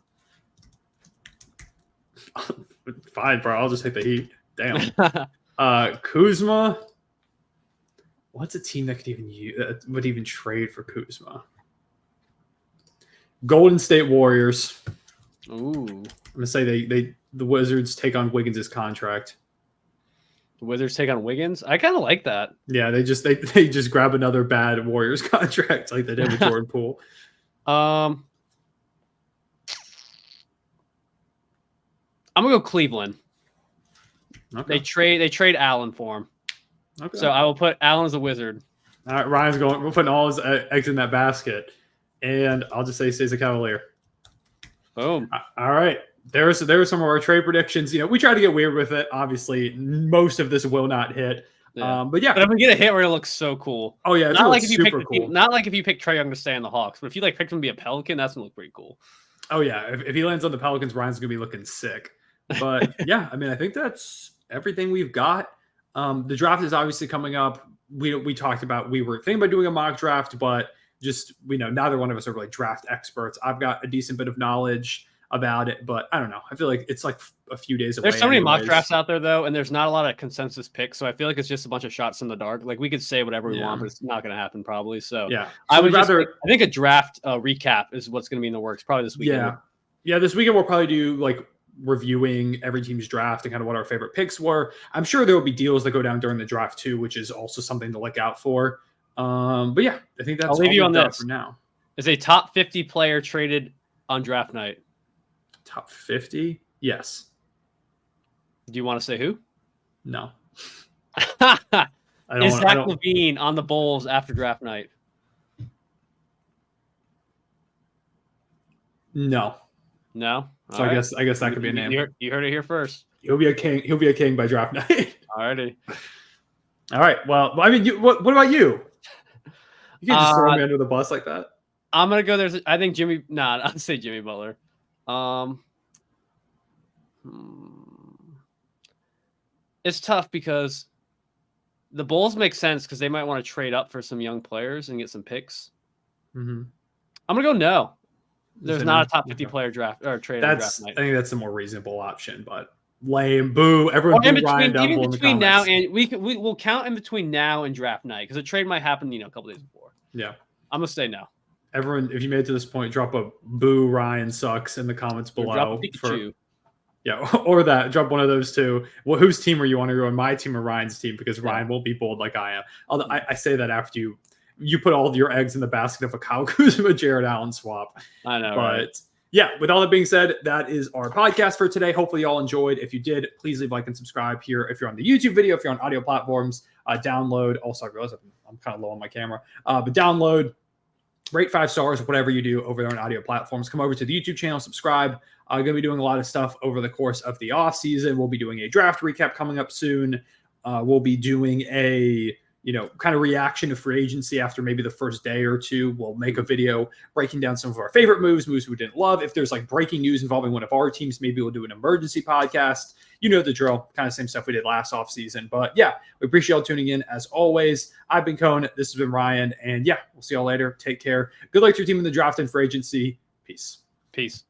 Fine, bro. I'll just take the Heat. Damn. Kuzma. What's a team that would even trade for Kuzma? Golden State Warriors. Ooh. I'm gonna say the Wizards take on Wiggins' contract. The Wizards take on Wiggins? I kind of like that. Yeah, they just grab another bad Warriors contract like they did with Jordan Poole. I'm gonna go Cleveland. Okay. They trade Allen for him. Okay. So I will put Allen as a Wizard. All right, Ryan's going. We're putting all his eggs in that basket, and I'll just say he stays a Cavalier. Boom. All right. There are some of our trade predictions. We try to get weird with it. Obviously, most of this will not hit. Yeah. But yeah, but if we get a hit, where it looks so cool. Oh yeah, not like if you super pick cool. Not like if you pick Trae Young to stay on the Hawks, but if you picked him to be a Pelican, that's gonna look pretty cool. Oh yeah, if he lands on the Pelicans, Ryan's gonna be looking sick. But yeah, I mean, I think that's everything we've got. The draft is obviously coming up. We talked about we were thinking about doing a mock draft, but just neither one of us are really draft experts. I've got a decent bit of knowledge about it, but I don't know. I feel like it's like a few days away. There's so many mock drafts out there though, and there's not a lot of consensus picks. So I feel like it's just a bunch of shots in the dark. Like we could say whatever we want, but it's not going to happen probably. So yeah, I would rather. I think a draft recap is what's going to be in the works probably this weekend. Yeah. This weekend we'll probably do like reviewing every team's draft and kind of what our favorite picks were. I'm sure there will be deals that go down during the draft too, which is also something to look out for. But yeah, I think that's. I'll leave you on this for now. Is a top 50 player traded on draft night? Top 50? Yes. Do you want to say who? No. Is Zach LaVine on the Bulls after draft night? No. No. So I guess that could be a name. You heard it here first. He'll be a king. He'll be a king by draft night. Alrighty. All right. Well, I mean, what about you? You can't just throw me under the bus like that. I'm gonna go. I think Jimmy. I'd say Jimmy Butler. It's tough because the Bulls make sense because they might want to trade up for some young players and get some picks. Mm-hmm. I'm gonna go no. There's not a top 50 player draft or trade on draft night. I think that's a more reasonable option, but lame, boo. Everyone boo Ryan down below in the comments. Now and we'll count in between now and draft night because a trade might happen, a couple days before. Yeah, I'm gonna say no. Everyone, if you made it to this point, drop a boo Ryan sucks in the comments below. Drop a Pikachu. Or that. Drop one of those two. Well, whose team are you on? Are you on my team or Ryan's team? Because Ryan won't be bold like I am. Although I say that after you put all of your eggs in the basket of a Kyle Kuzma, Jared Allen swap. I know, but right? Yeah, with all that being said, that is our podcast for today. Hopefully you all enjoyed. If you did, please leave a like and subscribe here. If you're on the YouTube video, if you're on audio platforms, download. Also, I realize I'm kind of low on my camera. But download, rate 5 stars, whatever you do over there on audio platforms. Come over to the YouTube channel, subscribe. I'm going to be doing a lot of stuff over the course of the off season. We'll be doing a draft recap coming up soon. We'll be doing a kind of reaction to free agency after maybe the first day or two. We'll make a video breaking down some of our favorite moves we didn't love. If there's like breaking news involving one of our teams, maybe we'll do an emergency podcast. You know the drill, kind of same stuff we did last offseason. But yeah, we appreciate y'all tuning in as always. I've been Cone. This has been Ryan. And yeah, we'll see y'all later. Take care. Good luck to your team in the draft and free agency. Peace. Peace.